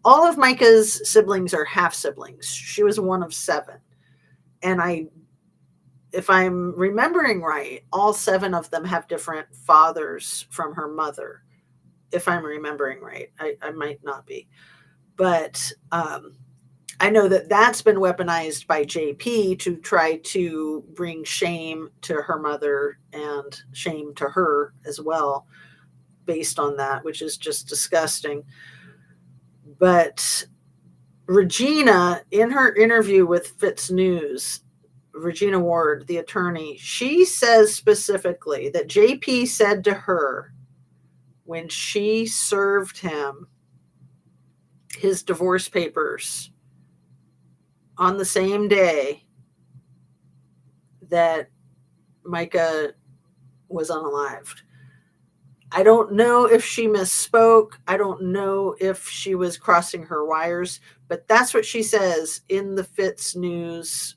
All of Micah's siblings are half siblings. She was one of 7. And if I'm remembering right, all 7 of them have different fathers from her mother. If I'm remembering right, I might not be. But I know that that's been weaponized by JP to try to bring shame to her mother and shame to her as well, based on that, which is just disgusting. But Regina, in her interview with Fitz News, Regina Ward, the attorney, she says specifically that JP said to her when she served him his divorce papers on the same day that Micah was unalived. I don't know if she misspoke. I don't know if she was crossing her wires, but that's what she says in the Fitz News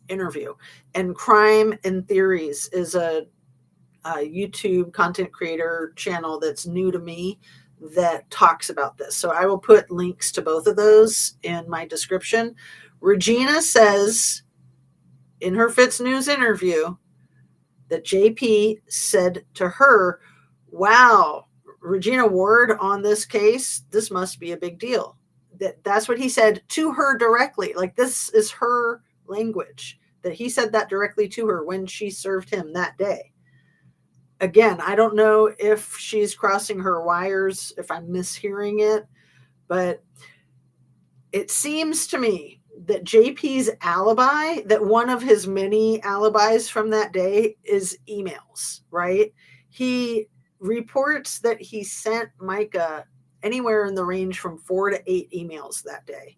interview. And Crime and Theories is a YouTube content creator channel that's new to me that talks about this. So I will put links to both of those in my description. Regina says in her Fitz News interview that JP said to her, wow, Regina Ward on this case, this must be a big deal. That's what he said to her directly. Like, this is her language, that he said that directly to her when she served him that day. Again, I don't know if she's crossing her wires, if I'm mishearing it, but it seems to me that JP's alibi, that one of his many alibis from that day is emails, right? He reports that he sent Micah anywhere in the range from 4 to 8 emails that day.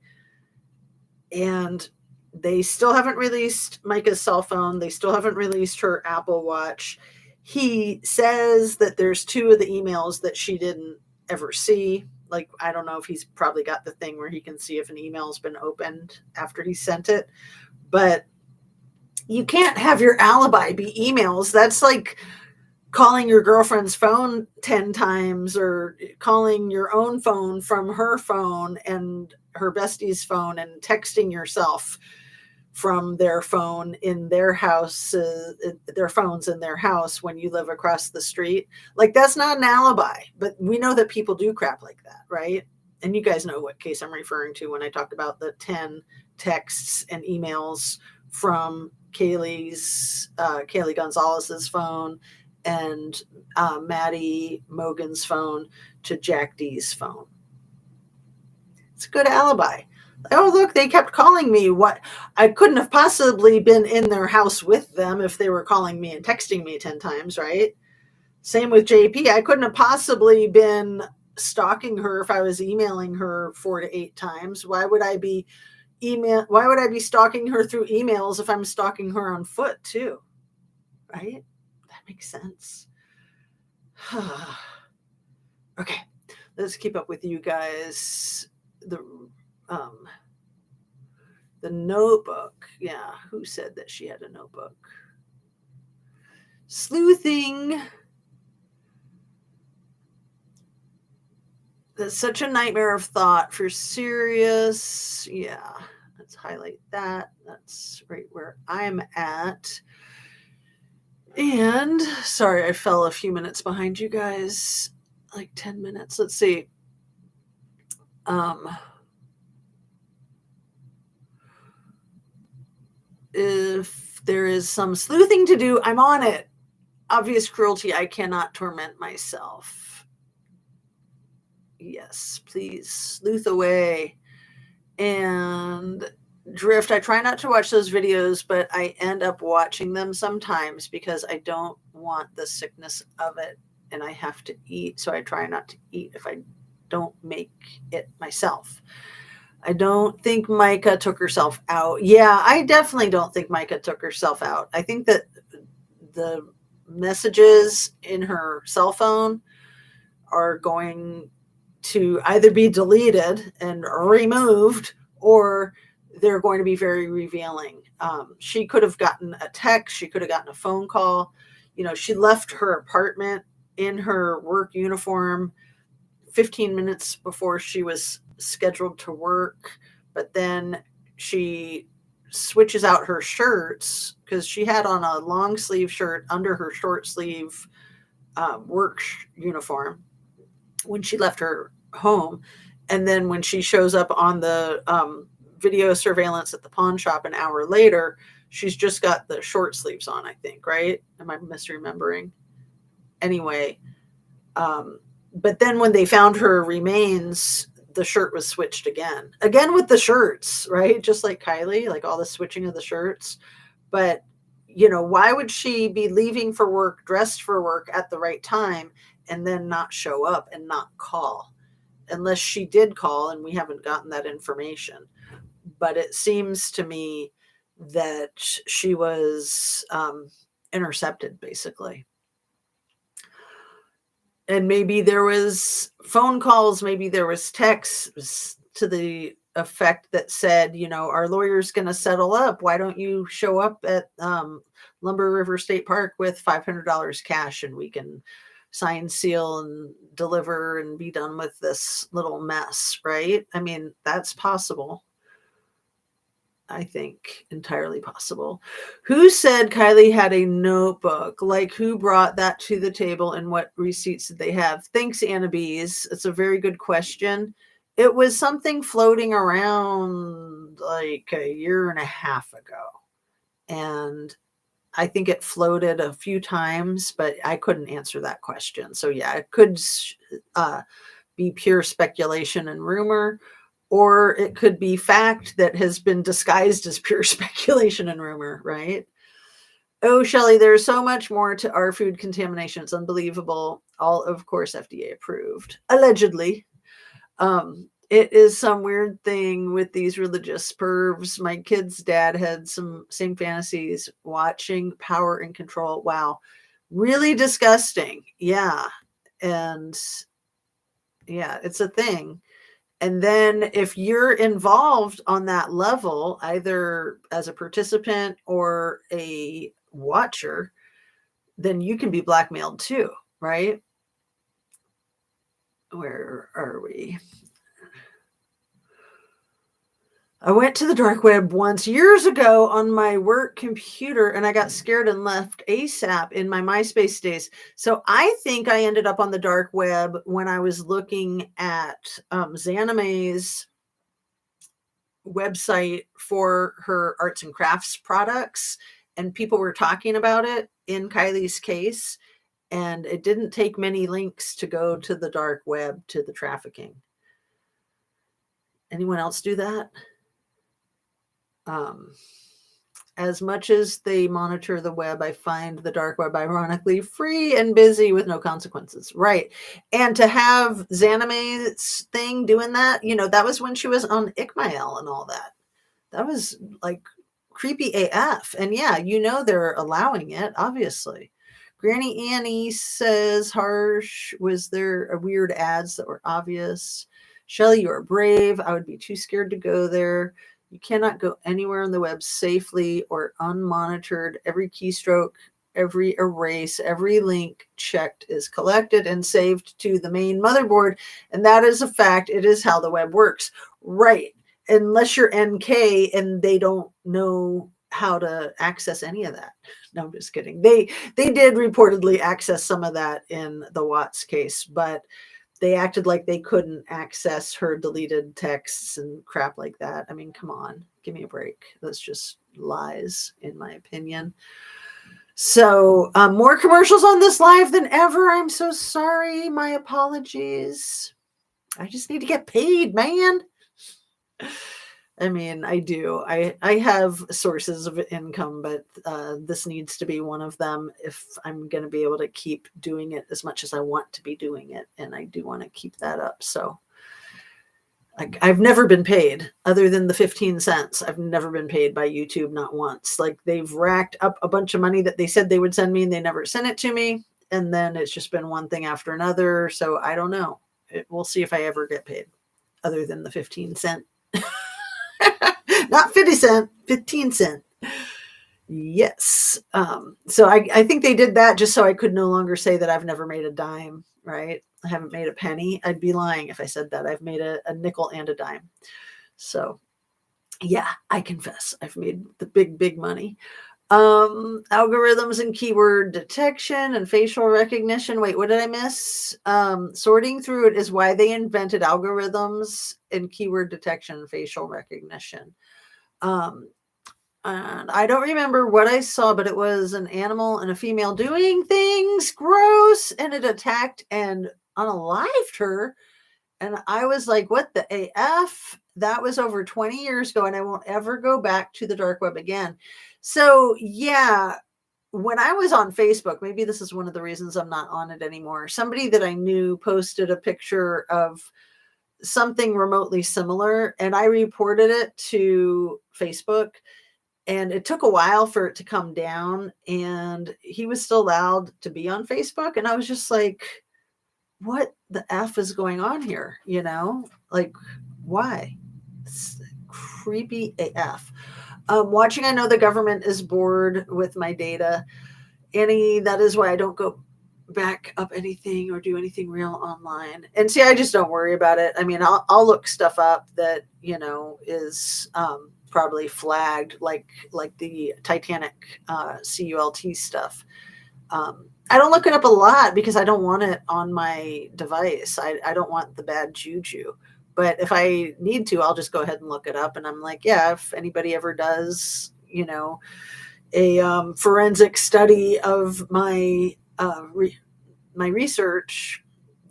And they still haven't released Micah's cell phone. They still haven't released her Apple Watch. He says that there's 2 of the emails that she didn't ever see. Like, I don't know if he's probably got the thing where he can see if an email's been opened after he sent it. But you can't have your alibi be emails. That's like calling your girlfriend's phone 10 times or calling your own phone from her phone and her bestie's phone and texting yourself from their phone in their house, their phones in their house when you live across the street. Like, that's not an alibi, but we know that people do crap like that, right? And you guys know what case I'm referring to when I talk about the 10 texts and emails from Kaylee Gonzalez's phone and Maddie Mogan's phone to Jack D's phone. It's a good alibi. Oh, look, they kept calling me. What? I couldn't have possibly been in their house with them if they were calling me and texting me 10 times, right? Same with JP. I couldn't have possibly been stalking her if I was emailing her 4 to 8 times? Why would I be stalking her through emails if I'm stalking her on foot too? Right? That makes sense. Okay, let's keep up with you guys. The notebook. Yeah, who said that she had a notebook? Sleuthing. That's such a nightmare of thought for serious. Yeah, let's highlight that. That's right where I'm at. And sorry, I fell a few minutes behind you guys, like 10 minutes. Let's see. If there is some sleuthing to do, I'm on it. Obvious cruelty, I cannot torment myself. Yes, please sleuth away. And Drift, I try not to watch those videos, but I end up watching them sometimes because I don't want the sickness of it and I have to eat. So I try not to eat if I don't make it myself. I don't think Micah took herself out. Yeah, I definitely don't think Micah took herself out. I think that the messages in her cell phone are going to either be deleted and removed, or they're going to be very revealing. She could have gotten a text. She could have gotten a phone call. She left her apartment in her work uniform 15 minutes before she was scheduled to work, but then she switches out her shirts because she had on a long sleeve shirt under her short sleeve work uniform when she left her home. And then when she shows up on the video surveillance at the pawn shop an hour later, she's just got the short sleeves on, I think, right? Am I misremembering? Anyway, but then when they found her remains, the shirt was switched again with the shirts, right? Just like Kylie, like all the switching of the shirts. But, why would she be leaving for work, dressed for work at the right time, and then not show up and not call? Unless she did call and we haven't gotten that information. But it seems to me that she was intercepted, basically. And maybe there was phone calls, maybe there was texts to the effect that said, our lawyer's going to settle up. Why don't you show up at Lumber River State Park with $500 cash and we can sign, seal, and deliver and be done with this little mess, right? I mean, that's possible. I think entirely possible. Who said Kylie had a notebook? Like, who brought that to the table and what receipts did they have? Thanks, Anna Bees. It's a very good question. It was something floating around like a year and a half ago. And I think it floated a few times, but I couldn't answer that question. So yeah, it could be pure speculation and rumor, or it could be fact that has been disguised as pure speculation and rumor, right? Oh, Shelley, there's so much more to our food contamination. It's unbelievable. All, of course, FDA approved, allegedly. It is some weird thing with these religious pervs. My kid's dad had some same fantasies watching Power and Control. Wow. Really disgusting. Yeah. And yeah, it's a thing. And then if you're involved on that level, either as a participant or a watcher, then you can be blackmailed too, right? Where are we? I went to the dark web once years ago on my work computer and I got scared and left ASAP in my MySpace days. So I think I ended up on the dark web when I was looking at Xaname's website for her arts and crafts products, and people were talking about it in Kylie's case, and it didn't take many links to go to the dark web to the trafficking. Anyone else do that? As much as they monitor the web, I find the dark web ironically free and busy with no consequences. Right. And to have Xaname's thing doing that, that was when she was on Ickmael and all that. That was like creepy AF. And yeah, they're allowing it, obviously. Granny Annie says harsh. Was there a weird ads that were obvious? Shelly, you are brave. I would be too scared to go there. You cannot go anywhere on the web safely or unmonitored. Every keystroke, every erase, every link checked is collected and saved to the main motherboard. And that is a fact. It is how the web works. Right. Unless you're NK and they don't know how to access any of that. No, I'm just kidding. They did reportedly access some of that in the Watts case, but they acted like they couldn't access her deleted texts and crap like that. I mean, come on, give me a break. That's just lies, in my opinion. So more commercials on this live than ever. I'm so sorry. My apologies. I just need to get paid, man. I mean, I do. I have sources of income, but this needs to be one of them if I'm going to be able to keep doing it as much as I want to be doing it. And I do want to keep that up. So I've never been paid other than the 15 cents. I've never been paid by YouTube, not once. Like they've racked up a bunch of money that they said they would send me and they never sent it to me. And then it's just been one thing after another. So I don't know. We'll see if I ever get paid other than the 15 cent. Not 50 cent, 15 cent. Yes. So I think they did that just so I could no longer say that I've never made a dime, right? I haven't made a penny. I'd be lying if I said that. I've made a nickel and a dime. So yeah, I confess I've made the big money. Algorithms and keyword detection and facial recognition. Wait, what did I miss? Sorting through it is why they invented algorithms and keyword detection and facial recognition. And I don't remember what I saw, but it was an animal and a female doing things gross, and it attacked and unalived her. And I was like, what the AF? That was over 20 years ago, and I won't ever go back to the dark web again. So yeah, when I was on Facebook, maybe this is one of the reasons I'm not on it anymore. Somebody that I knew posted a picture of something remotely similar, and I reported it to Facebook. And it took a while for it to come down, and he was still allowed to be on Facebook. And I was just like, what the F is going on here? Like, why? It's creepy AF. Watching, I know the government is bored with my data. Annie, that is why I don't go back up anything or do anything real online. And see, I just don't worry about it. I mean, I'll look stuff up that, is probably flagged, like the Titanic CULT stuff. I don't look it up a lot because I don't want it on my device. I don't want the bad juju. But if I need to, I'll just go ahead and look it up. And I'm like, yeah, if anybody ever does, a forensic study of my my research,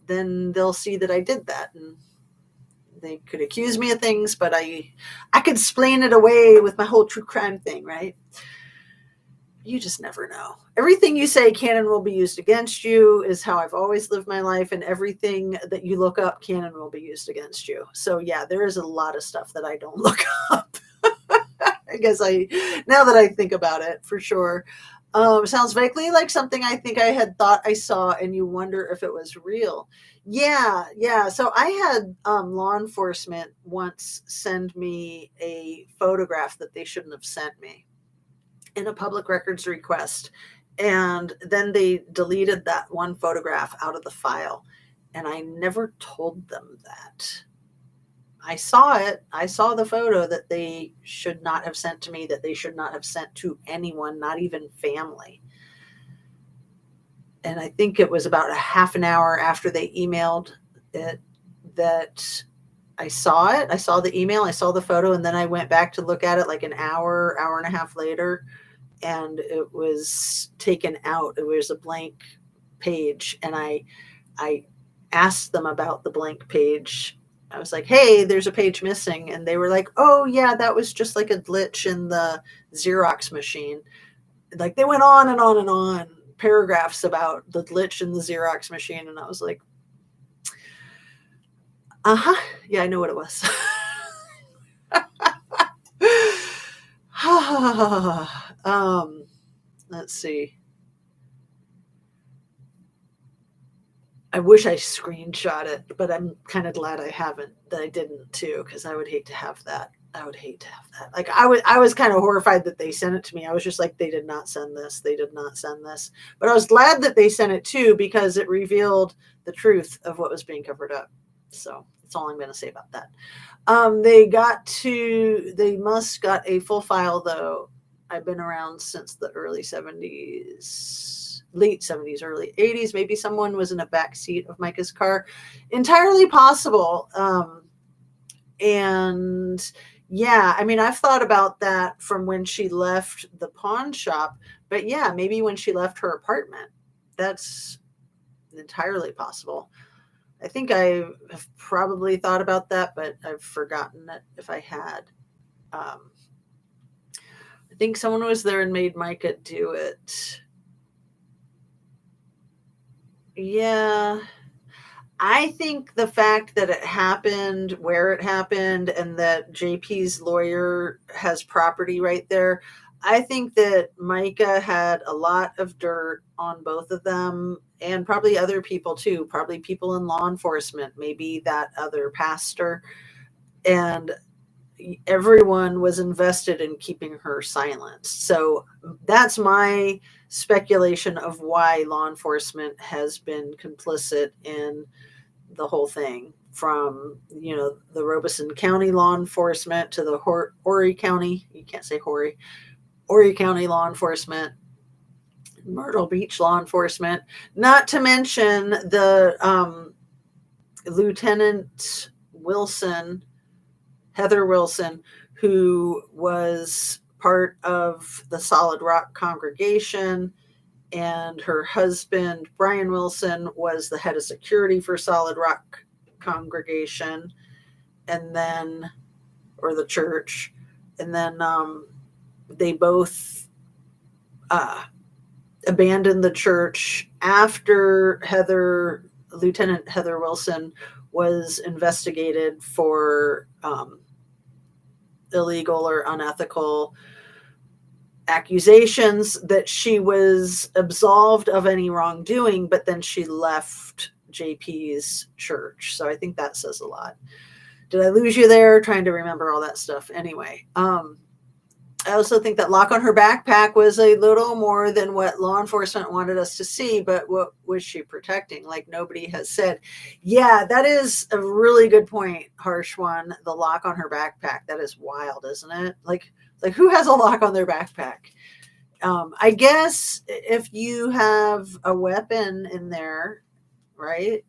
then they'll see that I did that. And they could accuse me of things, but I could explain it away with my whole true crime thing, right? You just never know. Everything you say canon will be used against you is how I've always lived my life, and everything that you look up canon will be used against you. So yeah, there is a lot of stuff that I don't look up. I guess now that I think about it, for sure. Sounds vaguely like something I think I had thought I saw, and you wonder if it was real. Yeah. So I had law enforcement once send me a photograph that they shouldn't have sent me in a public records request. And then they deleted that one photograph out of the file. And I never told them that. I saw it. I saw the photo that they should not have sent to me, that they should not have sent to anyone, not even family. And I think it was about a half an hour after they emailed it that I saw it. I saw the email, I saw the photo, and then I went back to look at it like an hour and a half later, and it was taken out. It was a blank page. And I asked them about the blank page, I was like, hey, there's a page missing. And they were like, oh, yeah, that was just like a glitch in the Xerox machine. Like they went on and on and on, paragraphs about the glitch in the Xerox machine. And I was like, uh-huh. Yeah, I know what it was. Let's see. I wish I screenshot it, but I'm kind of glad I haven't, that I didn't too, because I would hate to have that. I would hate to have that. Like I was kind of horrified that they sent it to me. I was just like, they did not send this. They did not send this. But I was glad that they sent it too, because it revealed the truth of what was being covered up. So that's all I'm going to say about that. They must got a full file though. I've been around since the early 70s, late 70s, early 80s. Maybe someone was in a back seat of Micah's car. Entirely possible. And yeah, I mean, I've thought about that from when she left the pawn shop, but yeah, maybe when she left her apartment. That's entirely possible. I think I have probably thought about that, but I've forgotten it if I had. Um, I think someone was there and made Micah do it. Yeah. I think the fact that it happened where it happened and that JP's lawyer has property right there, I think that Micah had a lot of dirt on both of them and probably other people too, probably people in law enforcement, maybe that other pastor. And everyone was invested in keeping her silent. So that's my speculation of why law enforcement has been complicit in the whole thing, from the Robeson County law enforcement to the Horry County, you can't say Horry County law enforcement, Myrtle Beach law enforcement, not to mention the Lieutenant Wilson, Heather Wilson, who was part of the Solid Rock congregation, and her husband, Brian Wilson, was the head of security for Solid Rock congregation, and then, or the church. And then they both abandoned the church after Lieutenant Heather Wilson was investigated for illegal or unethical accusations, that she was absolved of any wrongdoing, but then she left JP's church. So I think that says a lot. Did I lose you there? Trying to remember all that stuff. Anyway, I also think that lock on her backpack was a little more than what law enforcement wanted us to see, but what was she protecting? Like nobody has said. Yeah, that is a really good point, Harsh One. The lock on her backpack. That is wild, isn't it? Like who has a lock on their backpack? I guess if you have a weapon in there, right?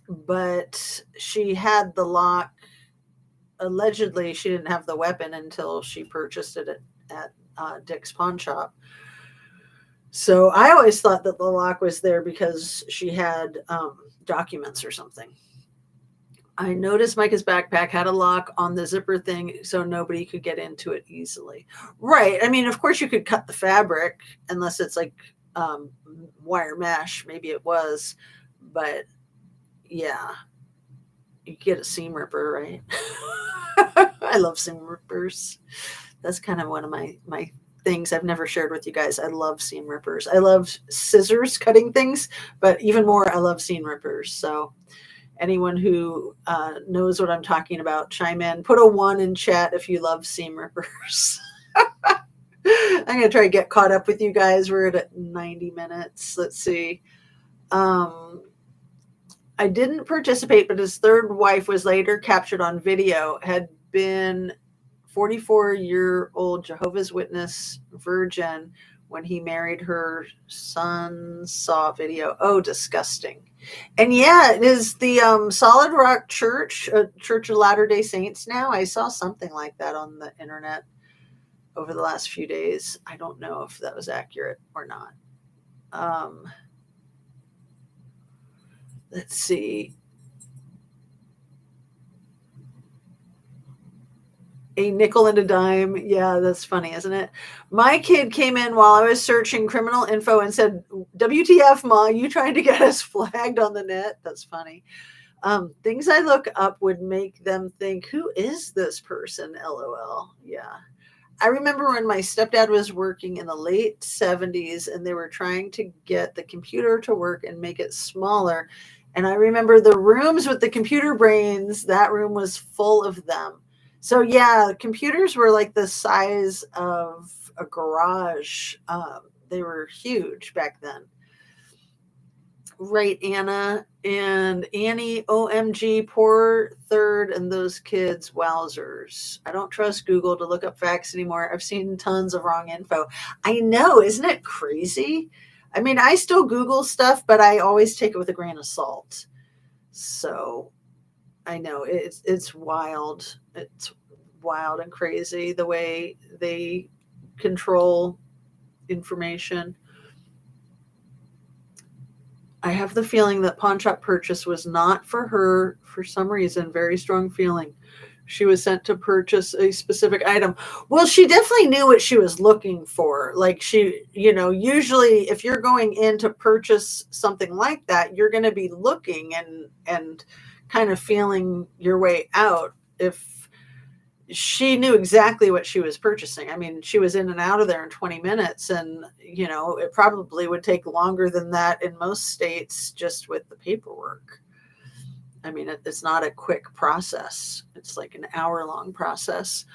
But she had the lock. Allegedly, she didn't have the weapon until she purchased it at Dick's pawn shop. So I always thought that the lock was there because she had documents or something. I noticed Micah's backpack had a lock on the zipper thing so nobody could get into it easily. Right. I mean, of course you could cut the fabric unless it's like wire mesh. Maybe it was. But yeah, you get a seam ripper, right? I love seam rippers. That's kind of one of my things I've never shared with you guys. I love seam rippers. I love scissors cutting things, but even more, I love seam rippers. So anyone who knows what I'm talking about, chime in. Put a 1 in chat if you love seam rippers. I'm going to try to get caught up with you guys. We're at 90 minutes. Let's see. I didn't participate, but his third wife was later captured on video, had been 44-year-old Jehovah's Witness virgin when he married her. Son saw video. Oh, disgusting. And yeah, it is the Solid Rock Church, Church of Latter-day Saints now. I saw something like that on the internet over the last few days. I don't know if that was accurate or not. Let's see. A nickel and a dime. Yeah, that's funny, isn't it? My kid came in while I was searching criminal info and said, WTF, Ma, you trying to get us flagged on the net? That's funny. Things I look up would make them think, who is this person? LOL. Yeah. I remember when my stepdad was working in the late 70s and they were trying to get the computer to work and make it smaller. And I remember the rooms with the computer brains, that room was full of them. So, yeah, computers were like the size of a garage. They were huge back then. Right, Anna and Annie, OMG, poor third and those kids, wowzers. I don't trust Google to look up facts anymore. I've seen tons of wrong info. I know, isn't it crazy? I mean, I still Google stuff, but I always take it with a grain of salt. So I know it's wild. It's wild and crazy the way they control information. I have the feeling that pawn shop purchase was not for her for some reason. Very strong feeling. She was sent to purchase a specific item. Well, she definitely knew what she was looking for. Like usually if you're going in to purchase something like that, you're going to be looking and kind of feeling your way out. If she knew exactly what she was purchasing. I mean, she was in and out of there in 20 minutes, and it probably would take longer than that in most states just with the paperwork. I mean, it's not a quick process. It's like an hour-long process.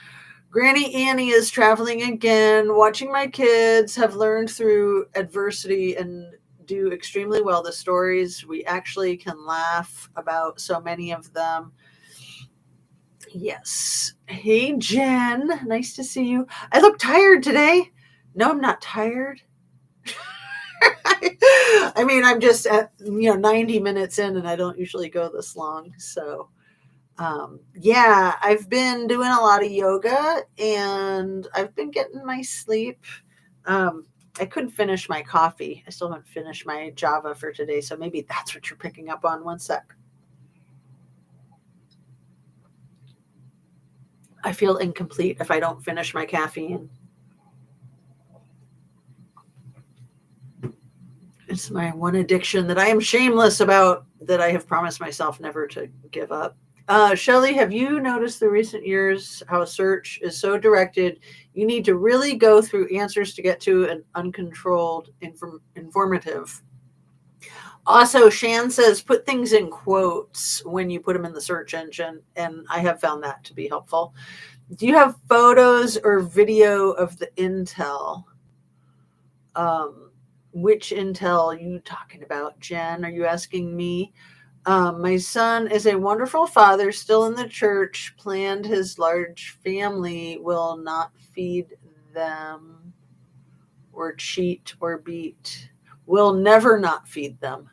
Granny Annie is traveling again. Watching my kids have learned through adversity and do extremely well. The stories we actually can laugh about, so many of them. Yes. Hey, Jen. Nice to see you. I look tired today. No, I'm not tired. I mean, I'm just at 90 minutes in, and I don't usually go this long. So, yeah, I've been doing a lot of yoga, and I've been getting my sleep. I couldn't finish my coffee. I still haven't finished my Java for today, so maybe that's what you're picking up on. One sec. I feel incomplete if I don't finish my caffeine. It's my one addiction that I am shameless about, that I have promised myself never to give up. Shelley, have you noticed the recent years how search is so directed? You need to really go through answers to get to an uncontrolled informative. Also, Shan says put things in quotes when you put them in the search engine, and I have found that to be helpful. Do you have photos or video of the intel? Which intel are you talking about, Jen? Are you asking me? My son is a wonderful father, still in the church, planned his large family, will not feed them or cheat or beat. Will never not feed them.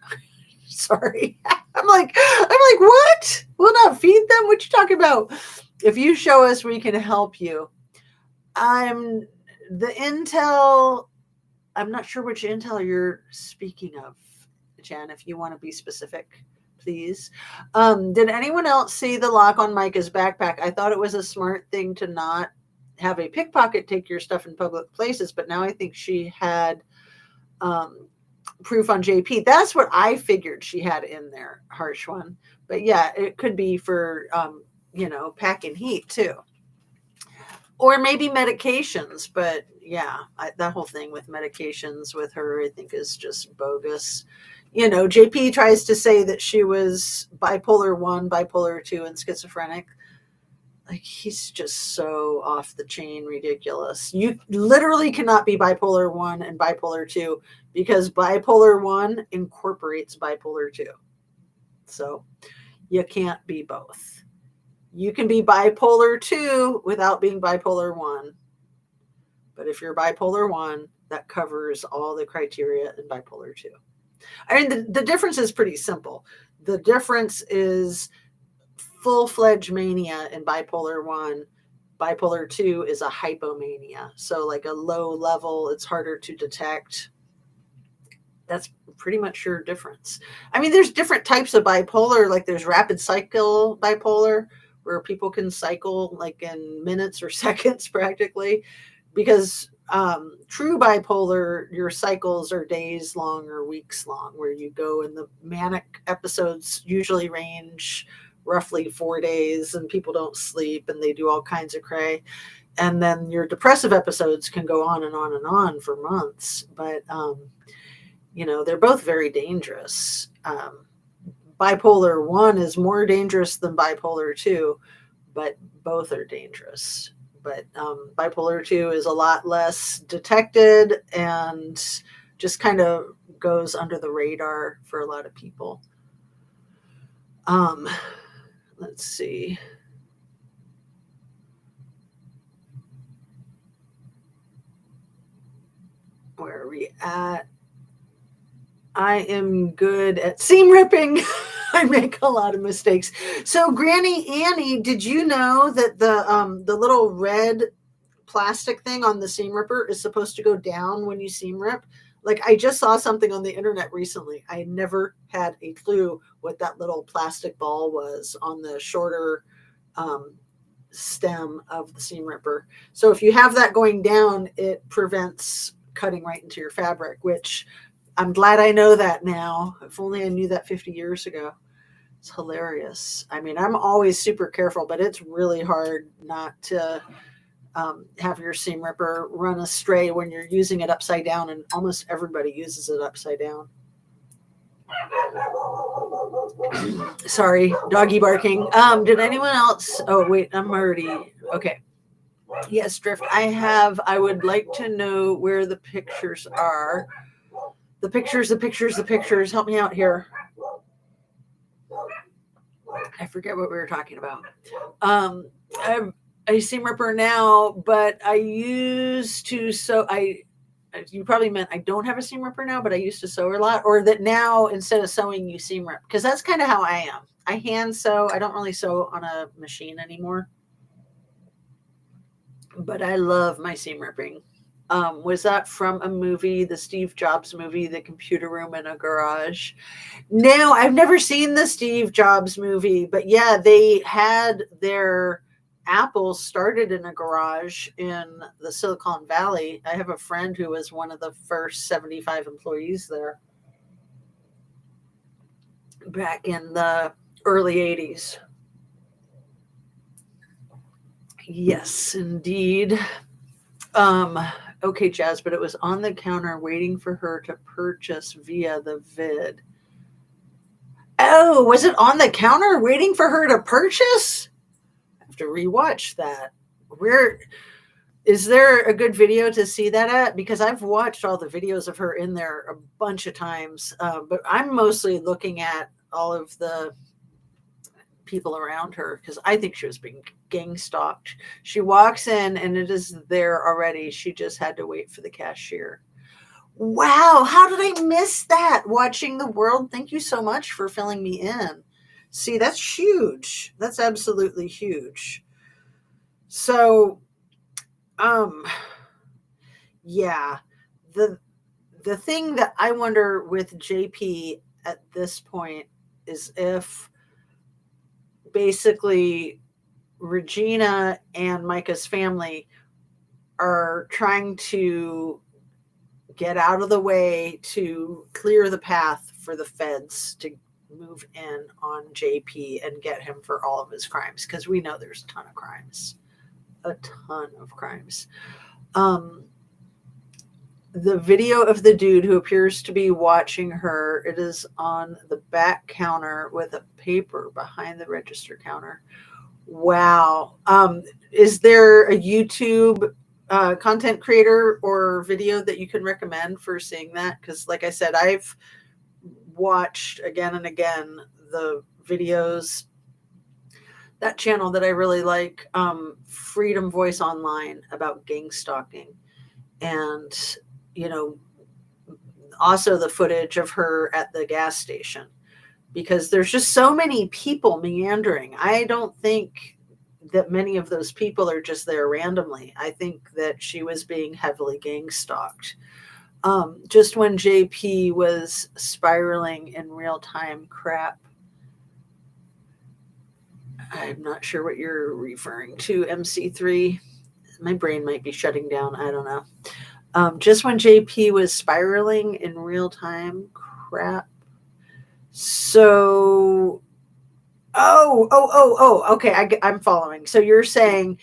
Sorry. I'm like, what? Will not feed them? What you talking about? If you show us, we can help you. The intel. I'm not sure which intel you're speaking of, Jen. If you want to be specific, please. Did anyone else see the lock on Micah's backpack? I thought it was a smart thing to not have a pickpocket take your stuff in public places, but now I think she had proof on JP. That's what I figured she had in there, harsh one. But yeah, it could be for packing heat too, or maybe medications. But yeah, that whole thing with medications with her, I think, is just bogus. JP tries to say that she was bipolar 1, bipolar 2, and schizophrenic. Like, he's just so off the chain ridiculous. You literally cannot be bipolar 1 and bipolar 2 because bipolar 1 incorporates bipolar 2. So you can't be both. You can be bipolar 2 without being bipolar 1. But if you're bipolar 1, that covers all the criteria in bipolar 2. I mean, the difference is pretty simple. The difference is full-fledged mania in bipolar 1. Bipolar 2 is a hypomania. So like a low level, it's harder to detect. That's pretty much your difference. I mean, there's different types of bipolar. Like there's rapid cycle bipolar, where people can cycle like in minutes or seconds practically, because true bipolar, your cycles are days long or weeks long, where you go, and the manic episodes usually range roughly 4 days, and people don't sleep and they do all kinds of cray. And then your depressive episodes can go on and on and on for months. But they're both very dangerous. Bipolar 1 is more dangerous than bipolar 2, but both are dangerous. But bipolar 2 is a lot less detected and just kind of goes under the radar for a lot of people. Let's see. Where are we at? I am good at seam ripping. I make a lot of mistakes. So, Granny Annie, did you know that the little red plastic thing on the seam ripper is supposed to go down when you seam rip? Like, I just saw something on the internet recently. I never had a clue what that little plastic ball was on the shorter stem of the seam ripper. So if you have that going down, it prevents cutting right into your fabric, which I'm glad I know that now. If only I knew that 50 years ago. It's hilarious. I mean, I'm always super careful, but it's really hard not to have your seam ripper run astray when you're using it upside down, and almost everybody uses it upside down. Sorry, doggy barking. Did anyone else? Oh, wait, I'm already okay. Yes, Drift. I would like to know where the pictures are. The pictures. Help me out here. I forget what we were talking about. I'm a seam ripper now, but I used to sew. You probably meant I don't have a seam ripper now, but I used to sew a lot, or that now instead of sewing, you seam rip, because that's kind of how I am. I hand sew. I don't really sew on a machine anymore, but I love my seam ripping. Was that from a movie, the Steve Jobs movie, The Computer Room in a Garage? No, I've never seen the Steve Jobs movie, but yeah, they had their Apple started in a garage in the Silicon Valley. I have a friend who was one of the first 75 employees there back in the early 80s. Yes, indeed. Okay, Jazz, but it was on the counter waiting for her to purchase via the vid. Oh, was it on the counter waiting for her to purchase? I have to rewatch that. Where is there a good video to see that at? Because I've watched all the videos of her in there a bunch of times, but I'm mostly looking at all of the people around her because I think she was being gang stalked. She walks in and it is there already. She just had to wait for the cashier. Wow, how did I miss that? Watching the world. Thank you so much for filling me in. See, that's huge. That's absolutely huge. So, yeah, the thing that I wonder with JP at this point is if basically Regina and Micah's family are trying to get out of the way to clear the path for the feds to move in on JP and get him for all of his crimes, because we know there's a ton of crimes. The video of the dude who appears to be watching her, it is on the back counter with a paper behind the register counter. Wow. Is there a YouTube content creator or video that you can recommend for seeing that? Because like I said, I've watched again and again the videos. That channel that I really like, Freedom Voice Online, about gang stalking. And, also the footage of her at the gas station, because there's just so many people meandering. I don't think that many of those people are just there randomly. I think that she was being heavily gang stalked. Just when JP was spiraling in real time crap. I'm not sure what you're referring to, MC3. My brain might be shutting down. I don't know. Just when JP was spiraling in real time. Crap. So, okay. I'm following. So you're saying,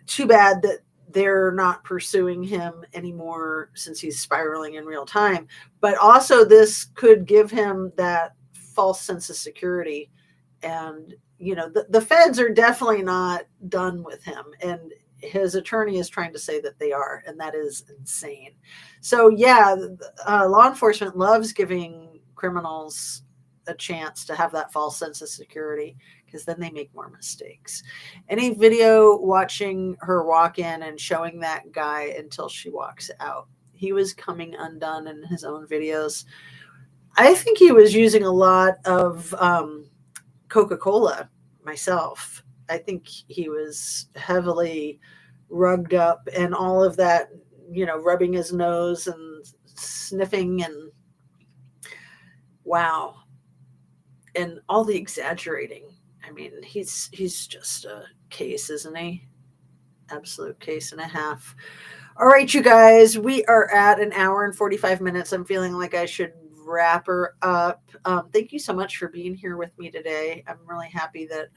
too bad that they're not pursuing him anymore since he's spiraling in real time. But also, this could give him that false sense of security. And, the feds are definitely not done with him. And his attorney is trying to say that they are. And that is insane. So, yeah, law enforcement loves giving criminals a chance to have that false sense of security, because then they make more mistakes. Any video watching her walk in and showing that guy until she walks out. He was coming undone in his own videos. I think he was using a lot of Coca-Cola myself. I think he was heavily rugged up and all of that, rubbing his nose and sniffing, and wow. And all the exaggerating. I mean, he's just a case, isn't he? Absolute case and a half. All right, you guys, we are at an hour and 45 minutes. I'm feeling like I should wrap her up. Thank you so much for being here with me today. I'm really happy that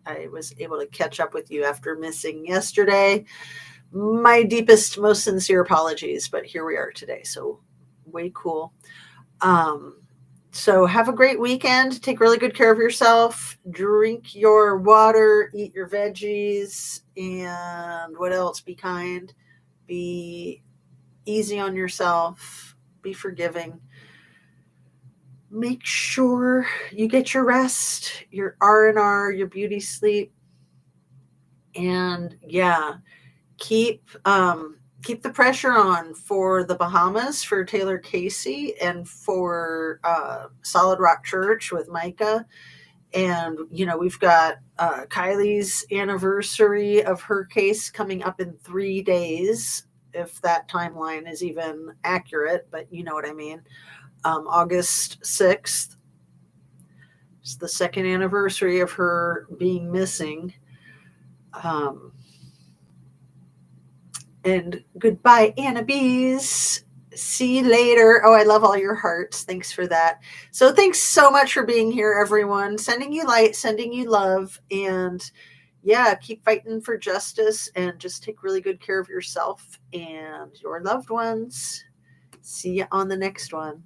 I was able to catch up with you after missing yesterday. My deepest, most sincere apologies, but here we are today. So way cool. So have a great weekend. Take really good care of yourself. Drink your water, eat your veggies, and what else? Be kind. Be easy on yourself. Be forgiving. Make sure you get your rest, your R&R, your beauty sleep. And yeah, keep the pressure on for the Bahamas for Taylor Casey and for Solid Rock Church with Micah. And, we've got Kylie's anniversary of her case coming up in 3 days, if that timeline is even accurate, but you know what I mean. August 6th is the second anniversary of her being missing. And goodbye, Anna Bees. See you later. Oh, I love all your hearts. Thanks for that. So thanks so much for being here, everyone. Sending you light, sending you love. And yeah, keep fighting for justice and just take really good care of yourself and your loved ones. See you on the next one.